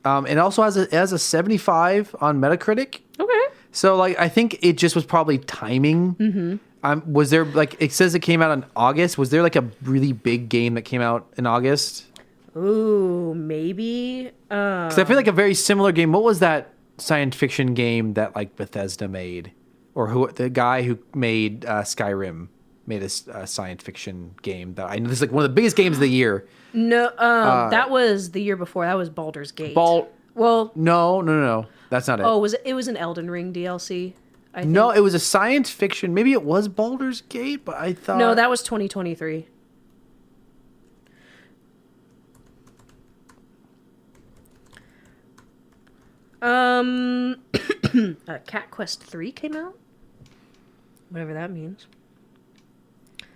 it also has a 75 on Metacritic. Okay. So like I think it just was probably timing. Was there like it says it came out in August? Was there like a really big game that came out in August? Ooh, maybe. Because I feel like a very similar game. What was that science fiction game that like Bethesda made, or the guy who made Skyrim made a science fiction game that I know this is like one of the biggest games of the year. No, that was the year before. That was Baldur's Gate. Well, no, that's not it. Oh, it was an Elden Ring DLC? I think. No, it was a science fiction. Maybe it was Baldur's Gate, but I thought... No, that was 2023. Cat Quest 3 came out? Whatever that means.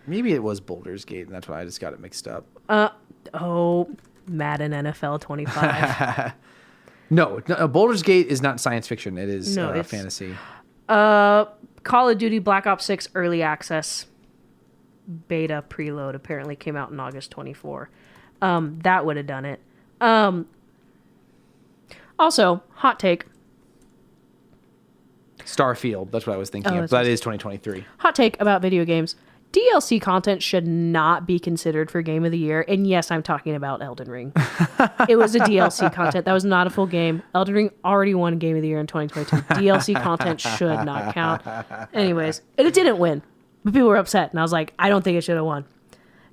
Maybe it was Baldur's Gate, and that's why I just got it mixed up. Madden NFL 25. No, Baldur's Gate is not science fiction. It is fantasy. Call of Duty Black Ops 6 Early Access beta preload apparently came out in August 24. That would have done it. Also, hot take. Starfield. That's what I was thinking of. that's That is 2023. Hot take about video games. DLC content should not be considered for Game of the Year. And yes, I'm talking about Elden Ring. It was a DLC content. That was not a full game. Elden Ring already won Game of the Year in 2022. DLC content should not count. Anyways, and it didn't win. But people were upset. And I was like, I don't think it should have won.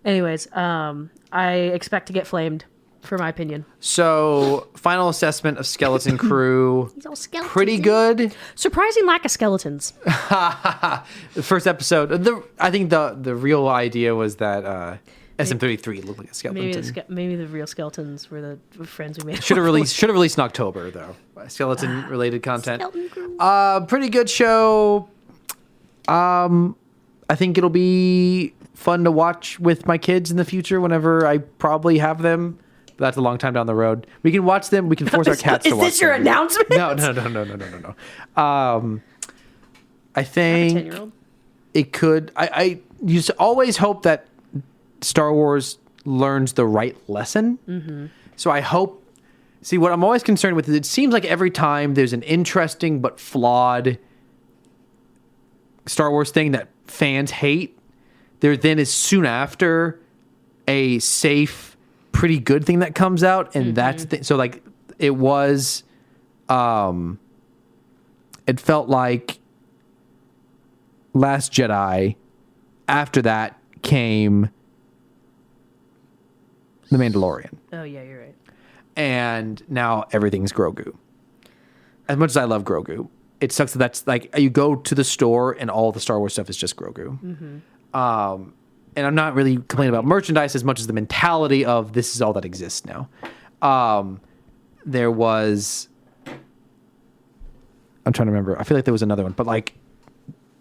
Anyways, I expect to get flamed, for my opinion. So, final assessment of Skeleton Crew. He's all skeletons. Pretty good. Surprising lack of skeletons. The first episode. I think the real idea was that SM33 looked like a skeleton. Maybe the real skeletons were the friends we made. Should have released in October though. Skeleton related content. Skeleton Crew. Pretty good show. I think it'll be fun to watch with my kids in the future whenever I probably have them. But that's a long time down the road. We can watch them. We can force our cats to watch them. Is this your announcement? No. I think 10-year-old. it could. I used to always hope that Star Wars learns the right lesson. Mm-hmm. So I hope. See, what I'm always concerned with is it seems like every time there's an interesting but flawed Star Wars thing that fans hate, there then is soon after a safe, pretty good thing that comes out, and that's the, so like it was. It felt like Last Jedi. After that came The Mandalorian. Oh yeah, you're right. And now everything's Grogu. As much as I love Grogu, it sucks that that's like you go to the store and all the Star Wars stuff is just Grogu. Mm-hmm. And I'm not really complaining about merchandise as much as the mentality of this is all that exists now. There was, I'm trying to remember. I feel like there was another one, but like,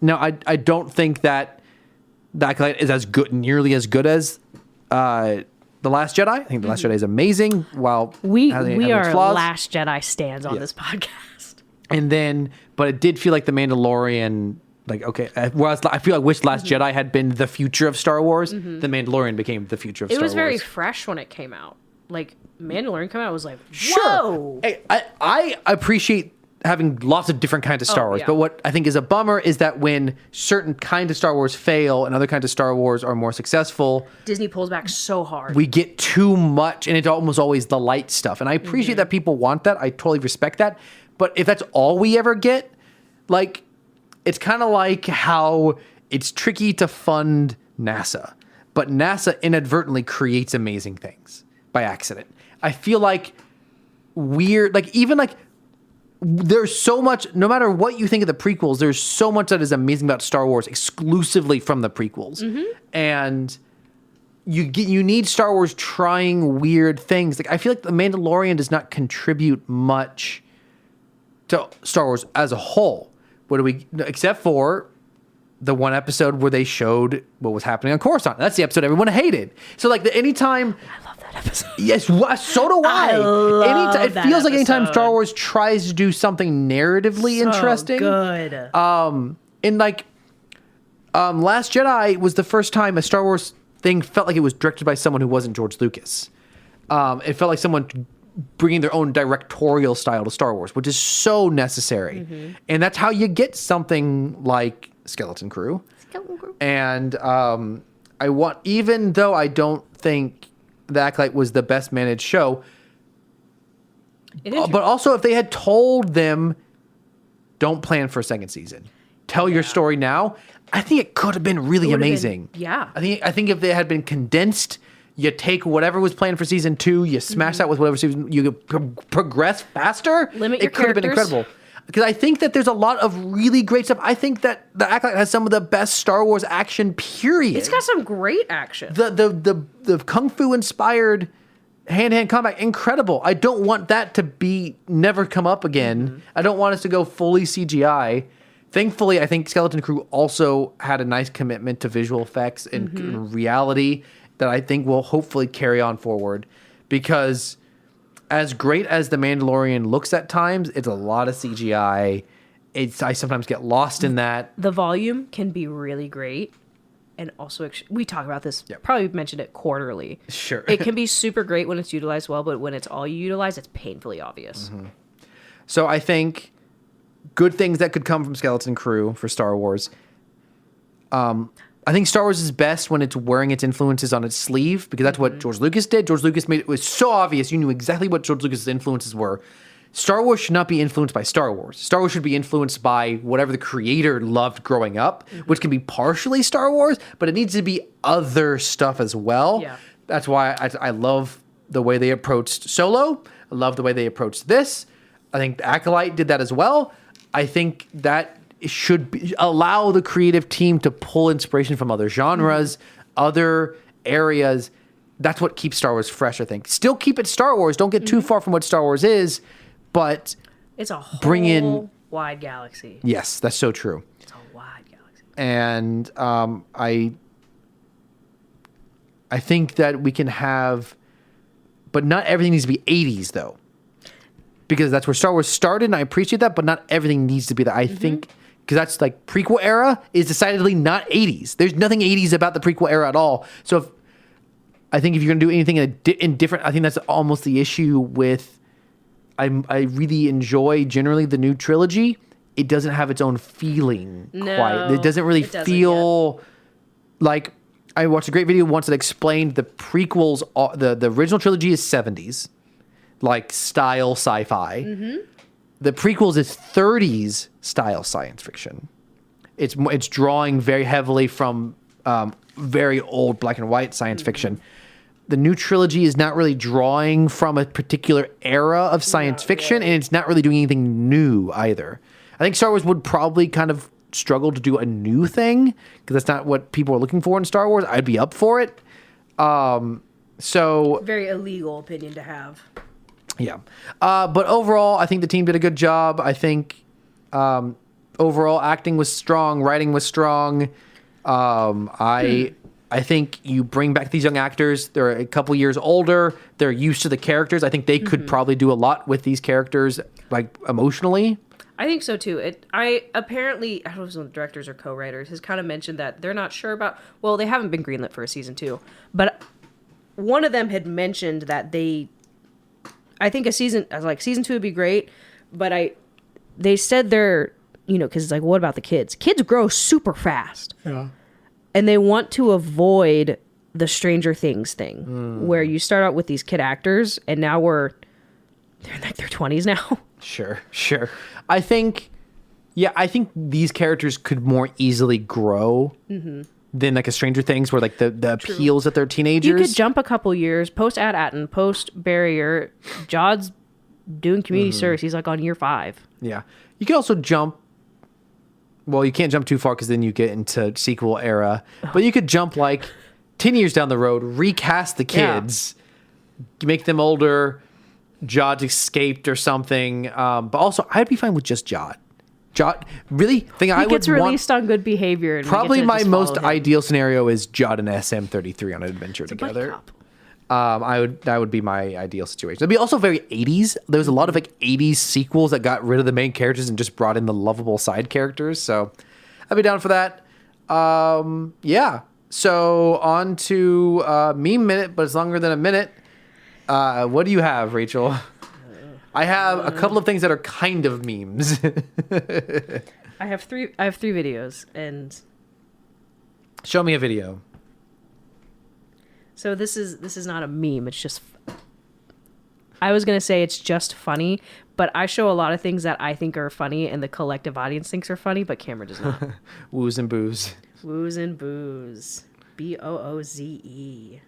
no, I don't think that the Acolyte is as good, nearly as good as The Last Jedi. I think The Last Jedi is amazing. While we having are flaws. Last Jedi stands on this podcast. And then, but it did feel like The Mandalorian. Like, okay, whereas I feel like wish Last Jedi had been the future of Star Wars. The Mandalorian became the future of Star Wars. It was very fresh when it came out. Like Mandalorian came out, I was like, whoa. Sure. Hey, I appreciate having lots of different kinds of Star Wars, yeah. but what I think is a bummer is that when certain kinds of Star Wars fail and other kinds of Star Wars are more successful, Disney pulls back so hard. we get too much, and it's almost always the light stuff. And I appreciate that people want that. I totally respect that. But if that's all we ever get, like, it's kind of like how it's tricky to fund NASA, but NASA inadvertently creates amazing things by accident. I feel like weird, like even like there's so much, no matter what you think of the prequels, there's so much that is amazing about Star Wars exclusively from the prequels. And you need Star Wars trying weird things. Like I feel like The Mandalorian does not contribute much to Star Wars as a whole. What do we, except for the one episode where they showed what was happening on Coruscant. That's the episode everyone hated. So like anytime, I love that episode. yes, so do I. It feels like anytime Star Wars tries to do something narratively interesting. Good. And like, Last Jedi was the first time a Star Wars thing felt like it was directed by someone who wasn't George Lucas. It felt like someone bringing their own directorial style to Star Wars, which is so necessary. And that's how you get something like Skeleton Crew. Skeleton Crew. And I want, even though I don't think The Acolyte was the best managed show, but also if they had told them, don't plan for a second season, tell your story now, I think it could have been really amazing. Yeah. I think if they had been condensed, you take whatever was planned for season 2, you smash that with whatever season, you could progress faster. Limit your it could have been characters. incredible. Because I think that there's a lot of really great stuff. I think that The Acolyte has some of the best Star Wars action, period. It's got some great action. The Kung Fu inspired hand-to-hand combat, incredible. I don't want that to be never come up again. I don't want us to go fully CGI. Thankfully, I think Skeleton Crew also had a nice commitment to visual effects and reality that I think will hopefully carry on forward. Because as great as The Mandalorian looks at times, it's a lot of CGI. I sometimes get lost in that. The volume can be really great. And also, we talk about this, probably mentioned it quarterly. Sure. It can be super great when it's utilized well, but when it's all you utilize, it's painfully obvious. So I think good things that could come from Skeleton Crew for Star Wars. I think Star Wars is best when it's wearing its influences on its sleeve, because that's what George Lucas did. George Lucas made it was so obvious. You knew exactly what George Lucas's influences were. Star Wars should not be influenced by Star Wars. Star Wars should be influenced by whatever the creator loved growing up, which can be partially Star Wars, but it needs to be other stuff as well. Yeah. That's why I love the way they approached Solo. I love the way they approached this. I think Acolyte did that as well. I think that allow the creative team to pull inspiration from other genres, other areas. That's what keeps Star Wars fresh, I think. Still keep it Star Wars. Don't get too far from what Star Wars is, but It's a whole bring in wide galaxy. Yes, that's so true. It's a wide galaxy. And I think that we can have, but not everything needs to be 80s though, because that's where Star Wars started, and I appreciate that. But not everything needs to be that. I think because that's like prequel era is decidedly not 80s. There's nothing 80s about the prequel era at all. So I think if you're gonna do anything in different, I think that's almost the issue with. I really enjoy generally the new trilogy. It doesn't have its own feeling quite. It doesn't really feel like. I watched a great video once that explained the prequels. The original trilogy is 70s, like style sci-fi. The prequels is 30s style science fiction. It's drawing very heavily from very old black and white science fiction. The new trilogy is not really drawing from a particular era of science fiction, and it's not really doing anything new either. I think Star Wars would probably kind of struggle to do a new thing because that's not what people are looking for in Star Wars. I'd be up for it. So Very illegal opinion to have. yeah. But overall, I think the team did a good job. I think overall acting was strong, writing was strong. I think you bring back these young actors. They're a couple years older. They're used to the characters. I think they could probably do a lot with these characters, like emotionally. I think so too. I don't know if the directors or co-writers has kind of mentioned that they're not sure about. Well, they haven't been greenlit for a season 2, but one of them had mentioned that I think season 2 would be great, but they said they're, because it's like, what about the kids? Kids grow super fast. Yeah. And they want to avoid the Stranger Things thing, where you start out with these kid actors, and now they're in like their 20s now. Sure. I think these characters could more easily grow than like a Stranger Things, where like the appeals that they're teenagers. You could jump a couple years, post Atten, post Barrier. Jod's doing community service. He's like on year 5. Yeah. You can also jump. Well, you can't jump too far because then you get into sequel era. But you could jump like 10 years down the road, recast the kids, make them older. Jod escaped or something. But also, I'd be fine with just Jod. Jod, really? He gets released on good behavior. And probably my most ideal scenario is Jod and SM-33 on an adventure together. That would be my ideal situation. It'd be also very 80s. There's a lot of like 80s sequels that got rid of the main characters and just brought in the lovable side characters. So I'd be down for that. Yeah. So on to Meme Minute, but it's longer than a minute. What do you have, Rachel? I have a couple of things that are kind of memes. I have three videos, and show me a video. So this is not a meme. It's just. I was gonna say it's just funny, but I show a lot of things that I think are funny, and the collective audience thinks are funny, but Cameron does not. Woos and booze. Woos and booze. BOOZE.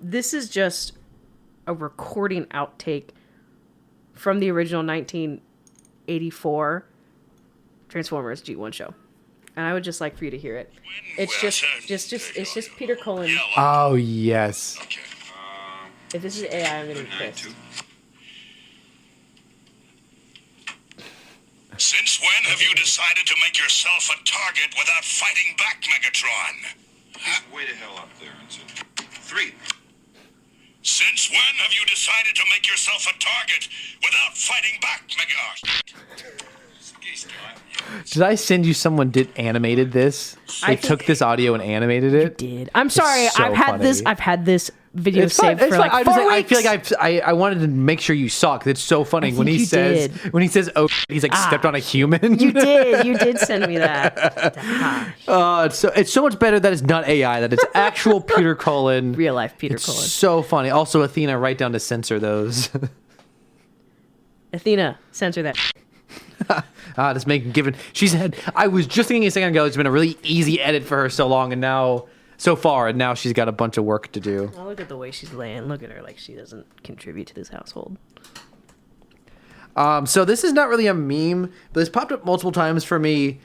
This is just a recording outtake from the original 1984 Transformers G1 show. And I would just like for you to hear it. It's just Peter Cullen. Oh, yes. Okay. If this is AI, I'm going to be pissed. Since when have you decided to make yourself a target without fighting back, Megatron? Way the hell up there, Ensign. 3. Since when have you decided to make yourself a target without fighting back, Did I send you someone animated this? They took this audio and animated it. Did. I'm sorry. So I've had funny. this video It's fine. saved It's for fine. like I 4 I weeks. feel like I wanted to make sure you saw because it's so funny when think he you says did. oh he's like stepped on a human. You did send me that. It's so much better that it's not AI, that it's actual Peter Cullen. Real life Peter It's Cullen. so funny. Also, Athena, write down to censor those. Athena, censor that. Just making given she's had. I was just thinking a second ago. It's been a really easy edit for her so long, and now she's got a bunch of work to do. Oh, look at the way she's laying. Look at her like she doesn't contribute to this household. So this is not really a meme, but it's popped up multiple times for me.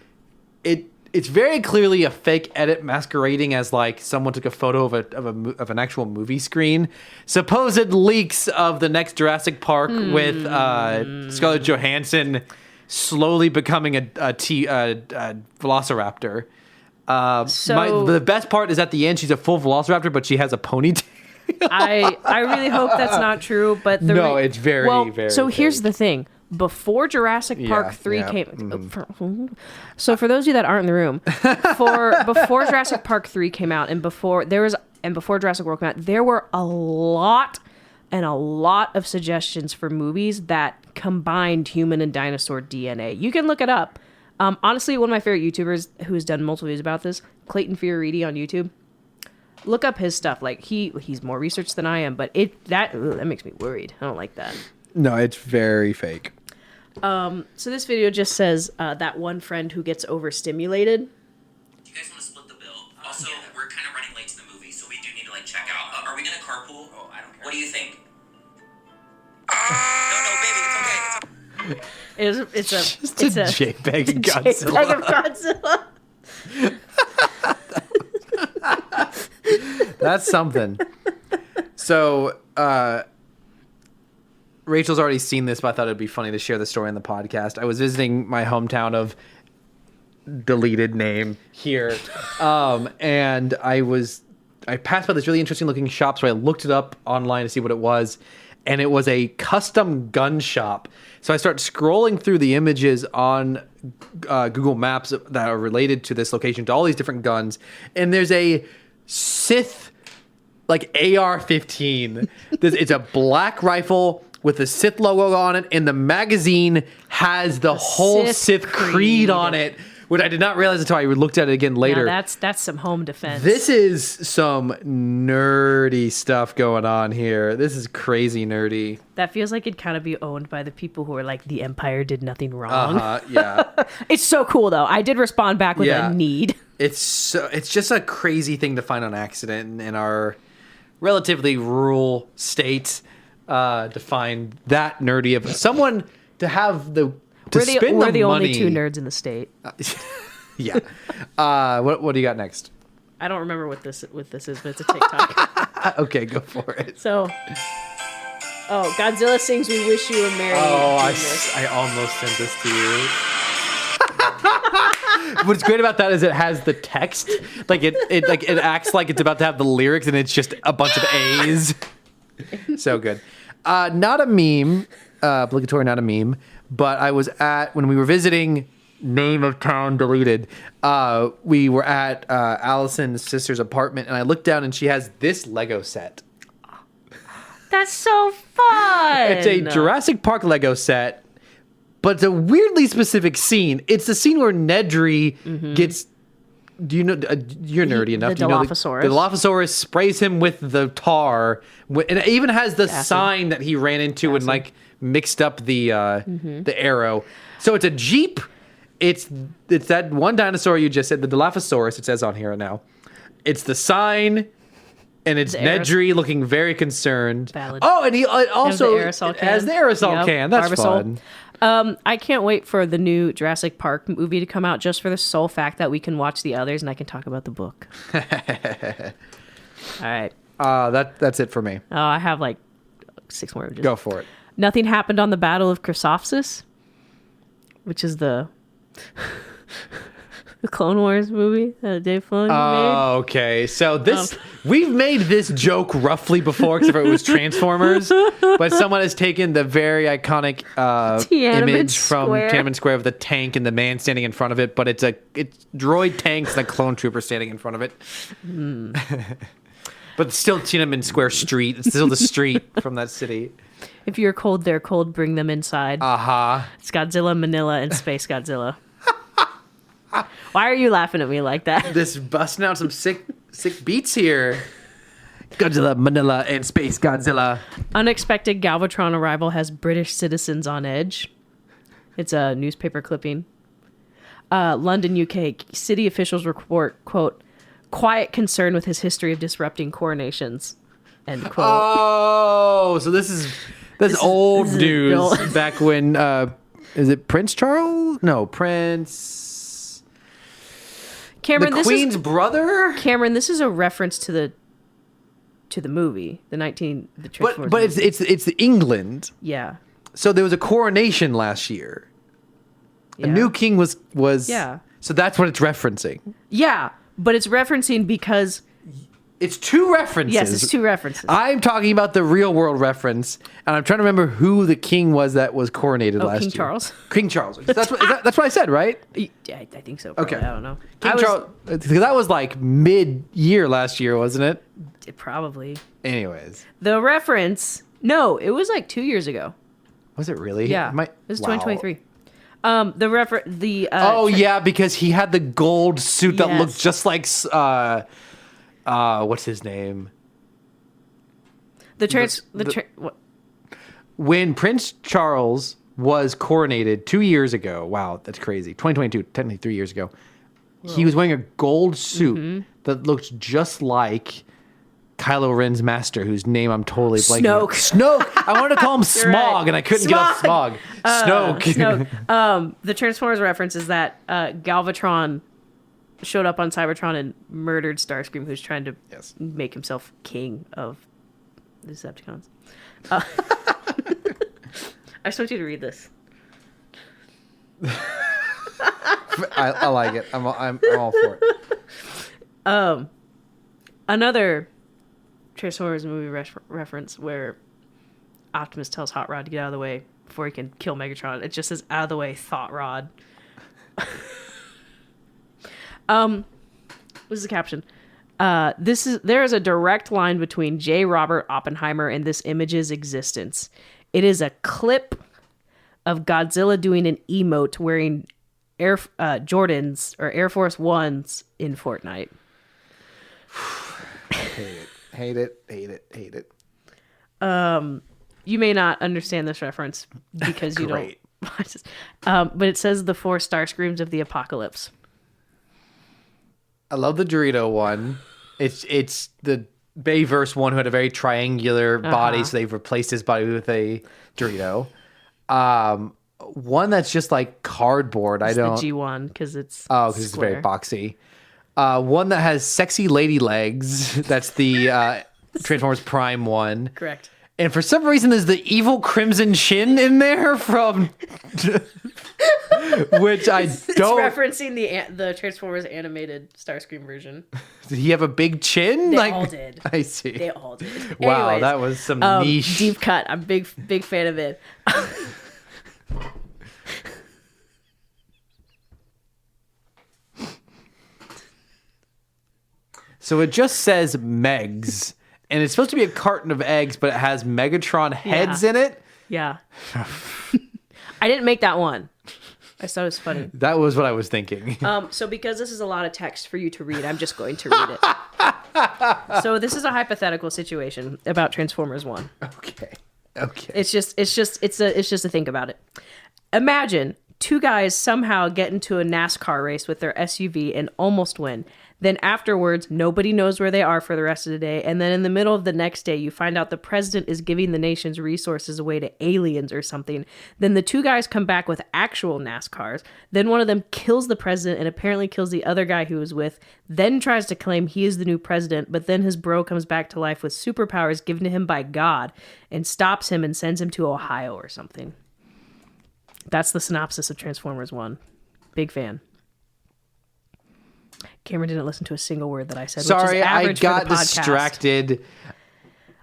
It's very clearly a fake edit masquerading as like someone took a photo of an actual movie screen. Supposed leaks of the next Jurassic Park with Scarlett Johansson slowly becoming a velociraptor. The best part is at the end she's a full velociraptor, but she has a ponytail. I really hope that's not true, but it's very, very So here's fake. the thing. Before Jurassic Park 3 came So for those of you that aren't in the room, before Jurassic Park 3 came out and before Jurassic World came out, there were a lot of suggestions for movies that combined human and dinosaur DNA. You can look it up. Honestly, one of my favorite YouTubers who's done multiple videos about this, Clayton Fioriti on YouTube. Look up his stuff. Like he's more research than I am, but that makes me worried. I don't like that. No, it's very fake. So this video just says that one friend who gets overstimulated. Do you guys want to split the bill? Also, we're kind of running late to the movie, so we do need to like check out. Are we gonna carpool? Oh, I don't care. What do you think? No, baby, it's okay. It's It's a JPEG of Godzilla. JPEG of Godzilla. That's something. So, Rachel's already seen this, but I thought it'd be funny to share the story on the podcast. I was visiting my hometown of deleted name here, and I passed by this really interesting looking shop, so I looked it up online to see what it was, and it was a custom gun shop. So I start scrolling through the images on Google Maps that are related to this location, to all these different guns, and there's a Sith like AR-15. It's a black rifle with the Sith logo on it, and the magazine has the whole Sith Creed on it, which I did not realize until I looked at it again later. Now that's some home defense. This is some nerdy stuff going on here. This is crazy nerdy. That feels like it'd kind of be owned by the people who are like, the Empire did nothing wrong. Yeah. It's so cool though. I did respond back with Yeah. a need. It's just a crazy thing to find on accident in our relatively rural state, to find that nerdy of someone to have the We're the only money. two nerds in the state. Yeah. What do you got next? I don't remember what this is, but it's a TikTok. Okay, go for it. So, Godzilla sings "We Wish You a Merry Christmas." I almost sent this to you. What's great about that is it has the text, like it acts like it's about to have the lyrics, and it's just a bunch of A's. So good. Not a meme, obligatory, not a meme. But I was when we were visiting name of town deleted. We were at Allison's sister's apartment, and I looked down, and she has this Lego set. That's so fun. It's a Jurassic Park Lego set. But it's a weirdly specific scene. It's the scene where Nedry gets. Do you know? You're nerdy enough. The Do you know Dilophosaurus. the Dilophosaurus sprays him with the tar, and it even has the sign that he ran into and like mixed up the arrow. So it's a Jeep. It's that one dinosaur you just said, the Dilophosaurus. It says on here now. It's the sign. And it's Nedry looking very concerned. Valid. Oh, and he also has the aerosol can. has the aerosol can. That's Barbasol. fun. I can't wait for the new Jurassic Park movie to come out, just for the sole fact that we can watch the others and I can talk about the book. All right. That's it for me. Oh, I have like 6 more images. Go for it. Nothing happened on the Battle of Chrysophsis, which is the Clone Wars movie that Dave Filoni made. Okay. So we've made this joke roughly before, except for it was Transformers. But someone has taken the very iconic image from Tiananmen Square of the tank and the man standing in front of it, but it's droid tanks and a clone trooper standing in front of it. But still Tiananmen Square Street. It's still the street from that city. If you're cold, they're cold. Bring them inside. It's Godzilla, Manila, and Space Godzilla. Why are you laughing at me like that? This busting out some sick beats here. Godzilla, Manila, and Space Godzilla. Unexpected Galvatron arrival has British citizens on edge. It's a newspaper clipping. London, UK. City officials report, quote, quiet concern with his history of disrupting coronations. End quote. Oh, so this is old news. old. Back when, is it Prince Charles? No, Prince... Cameron, the Queen's brother? Cameron, this is a reference to the movie, the Transformers But movie. it's England. Yeah. So there was a coronation last year. Yeah. A new king was Yeah. So that's what it's referencing. Yeah, but it's referencing because It's two references. yes, it's two references. I'm talking about the real world reference, and I'm trying to remember who the king was that was coronated last King year. Charles? King Charles. That's what I said, right? I think so. Probably. Okay. I don't know. King Charles. Because that was like mid-year last year, wasn't it? Probably. Anyways, The reference. No, it was like 2 years ago. was it really? Yeah, My- it was wow. 2023. The Oh yeah, because he had the gold suit that looked Yes. just like what's his name? what? When Prince Charles was coronated 2 years ago. Wow, that's crazy. 2022, technically 3 years ago. He was wearing a gold suit Mm-hmm. that looked just like Kylo Ren's master, whose name I'm totally blanking. on. Snoke. Snoke. I wanted to call him Smog, right. and I couldn't get off Smog. Snoke. Snoke. The Transformers reference is that Galvatron showed up on Cybertron and murdered Starscream, who's trying to Yes. make himself king of the Decepticons. I just want you to read this. I like it. I'm all for it. Another Transformers movie reference where Optimus tells Hot Rod to get out of the way before he can kill Megatron. It just says, out of the way, Thought Rod. This is the caption. There is a direct line between J. Robert Oppenheimer and this image's existence. It is a clip of Godzilla doing an emote wearing Jordans or Air Force Ones in Fortnite. Hate it. You may not understand this reference because you don't Great. watch this. But it says the 4 Starscreams of the apocalypse. I love the Dorito one. It's the Bayverse one who had a very triangular body, so they've replaced his body with a Dorito. One that's just like cardboard. It's the G1 because it's because it's very boxy. One that has sexy lady legs. That's the Transformers Prime one. Correct. And for some reason, there's the evil Crimson Chin in there from, which I It's don't. referencing the Transformers animated Starscream version. Did he have a big chin? They all did. I see. They all did. Wow, Anyways, that was some niche. deep cut. I'm big fan of it. So it just says Megs, and it's supposed to be a carton of eggs, but it has Megatron heads in it. Yeah. I didn't make that one. I thought it was funny. That was what I was thinking. So because this is a lot of text for you to read, I'm just going to read it. So this is a hypothetical situation about Transformers 1. Okay. It's just a think about it. Imagine 2 guys somehow get into a NASCAR race with their SUV and almost win. Then afterwards, nobody knows where they are for the rest of the day. And then in the middle of the next day, you find out the president is giving the nation's resources away to aliens or something. Then the 2 guys come back with actual NASCARs. Then one of them kills the president and apparently kills the other guy he was with. Then tries to claim he is the new president. But then his bro comes back to life with superpowers given to him by God and stops him and sends him to Ohio or something. That's the synopsis of Transformers 1. Big fan. Cameron didn't listen to a single word that I said. Sorry, which is I average got for the podcast. distracted.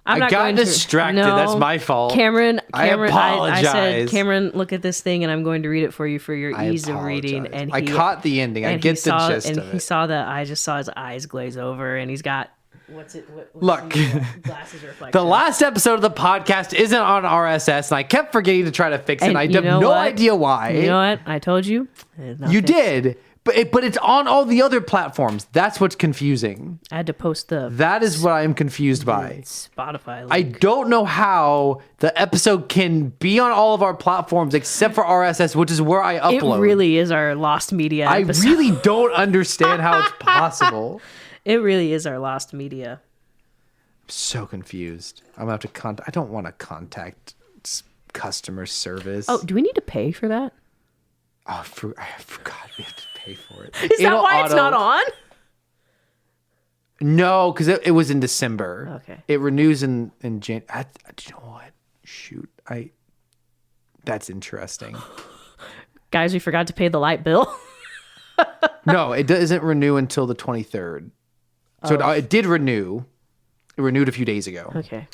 I'm I not got going to- distracted. No. That's my fault. Cameron, I I apologize. said, Cameron, look at this thing, and I'm going to read it for you for your I ease of reading. apologize. And I caught the ending. I and get he the saw, gist and of he it. saw that I just saw his eyes glaze over, and he's got What's Look. Glasses reflection. The last episode of the podcast isn't on RSS, and I kept forgetting to try to fix it. And I you have know no what? idea why. You know what? I told you. It's not You fixed. did, but it's on all the other platforms. That's what's confusing. I had to post the That is what I'm confused by. Spotify link. I don't know how the episode can be on all of our platforms except for RSS, which is where I It upload. really is our lost media I episode. really don't understand how it's possible. It really is our lost media. I'm so confused. I'm gonna have to contact. I don't want to contact customer service. Oh, do we need to pay for that? I forgot we have to pay for it. Is that why it's not on? No, because it was in December. Okay. It renews in Jan. Do you know what? Shoot, That's interesting. Guys, we forgot to pay the light bill. No, it doesn't renew until the 23rd. So it did renew. It renewed a few days ago. Okay.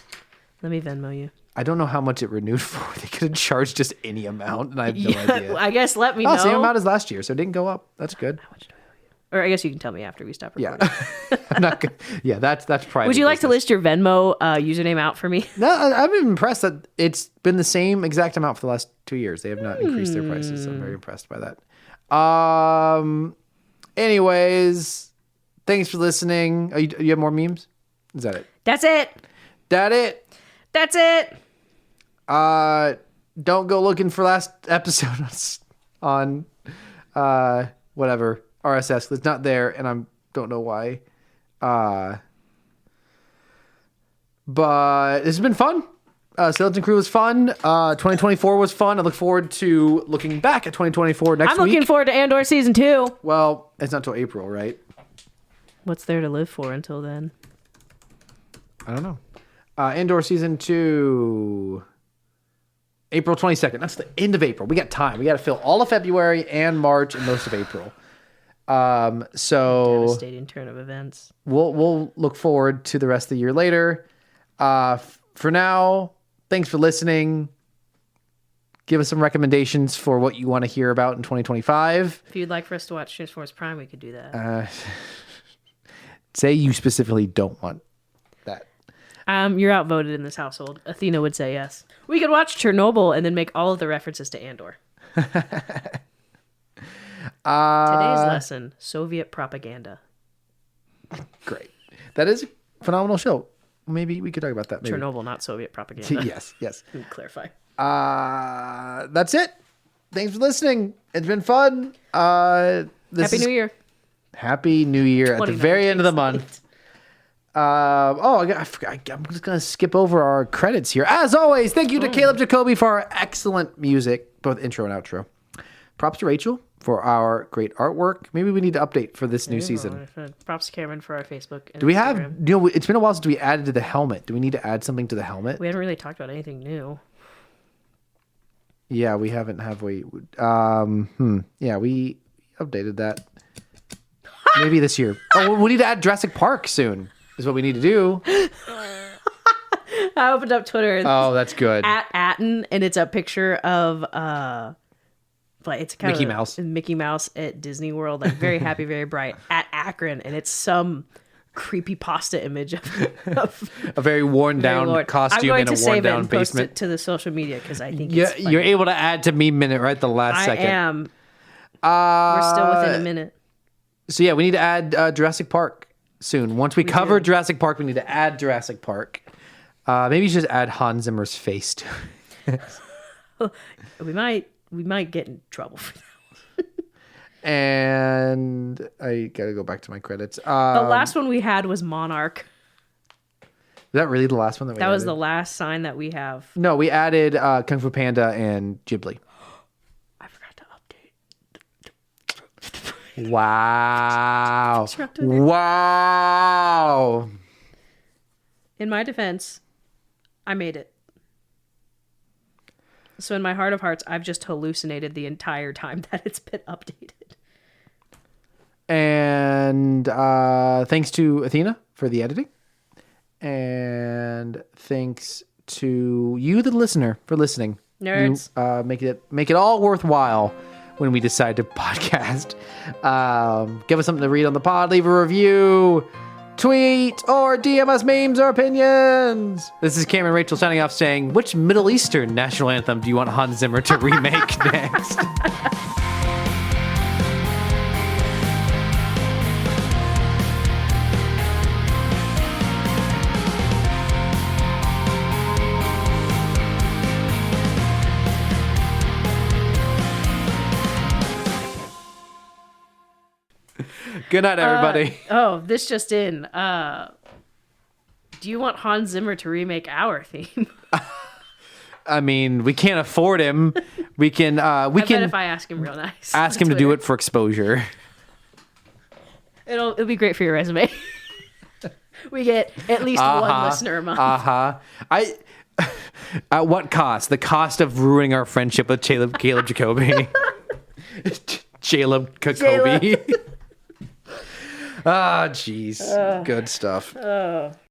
Let me Venmo you. I don't know how much it renewed for. They could have charged just any amount, and I have no idea. I guess let me know. Same amount as last year, so it didn't go up. That's good. Or I guess you can tell me after we stop recording. Yeah, I'm not good. Yeah, that's private. Would you like to business. list your Venmo username out for me? No, I'm impressed that it's been the same exact amount for the last 2 years. They have not increased their prices, so I'm very impressed by that. Anyways, thanks for listening. You have more memes? Is that it? That's it. That it? That's it. Don't go looking for last episode on whatever RSS. It's not there, and I don't know why. But this has been fun. Skeleton Crew was fun. 2024 was fun. I look forward to looking back at 2024 next I'm week. looking forward to Andor season 2. Well, it's not till April, right? What's there to live for until then? I don't know. Andor season 2, April 22nd. That's the end of April. We got time. We got to fill all of February and March and most of April. So Devastating turn of events. we'll look forward to the rest of the year later. For now, thanks for listening. Give us some recommendations for what you want to hear about in 2025. If you'd like for us to watch Transformers Prime, we could do that. Say you specifically don't want that. You're outvoted in this household. Athena would say yes. We could watch Chernobyl and then make all of the references to Andor. Today's lesson, Soviet propaganda. Great. That is a phenomenal show. Maybe we could talk about that. Maybe. Chernobyl, not Soviet propaganda. Yes. Let me clarify. That's it. Thanks for listening. It's been fun. Happy New Year. Happy New Year at the very end of the 2019. month. I forgot. I'm just going to skip over our credits here. As always, thank you to Caleb Jacoby for our excellent music, both intro and outro. Props to Rachel for our great artwork. Maybe we need to update for this new season. Props to Cameron for our Facebook and Do we Instagram. it's been a while since we added to the helmet. Do we need to add something to the helmet? We haven't really talked about anything new. Yeah, we haven't, have we? Yeah, we updated that. Maybe this year. Oh, we need to add Jurassic Park soon, is what we need to do. I opened up Twitter. Oh, that's good. At Atten, and it's a picture of like it's kind Mickey of Mouse. Mickey Mouse at Disney World, like very happy, very bright at Akron, and it's some creepy pasta image of A very worn down Lord. costume I'm in going a to worn save it down and post basement. it to the social media because I think Yeah, it's funny. you're able to add to Meme Minute right at the last I second. am. We're still within a minute. So yeah, we need to add Jurassic Park soon. Once we cover Jurassic Park, we need to add Jurassic Park. Maybe you should just add Hans Zimmer's face to it. We might get in trouble for that. And I gotta go back to my credits. The last one we had was Monarch. Is that really the last one that we That was added? the last sign that we have. No, we added Kung Fu Panda and Ghibli. I forgot to update. Wow. Disrupted it. Wow. In my defense, I made it. So in my heart of hearts, I've just hallucinated the entire time that it's been updated. And thanks to Athena for the editing. And thanks to you, the listener, for listening. Nerds. You, make it all worthwhile when we decide to podcast. Give us something to read on the pod. Leave a review. tweet or DM us memes or opinions. This is Cameron Rachel signing off saying, which Middle Eastern national anthem do you want Hans Zimmer to remake next? Good night, everybody. This just in. Do you want Hans Zimmer to remake our theme? I mean, we can't afford him. We can. We bet can. if I ask him real nice. Ask on him to do Twitter. it for exposure. It'll be great for your resume. We get at least one listener a month. At what cost? The cost of ruining our friendship with Caleb Jacoby. Caleb Jacoby. Ah, jeez. Good stuff.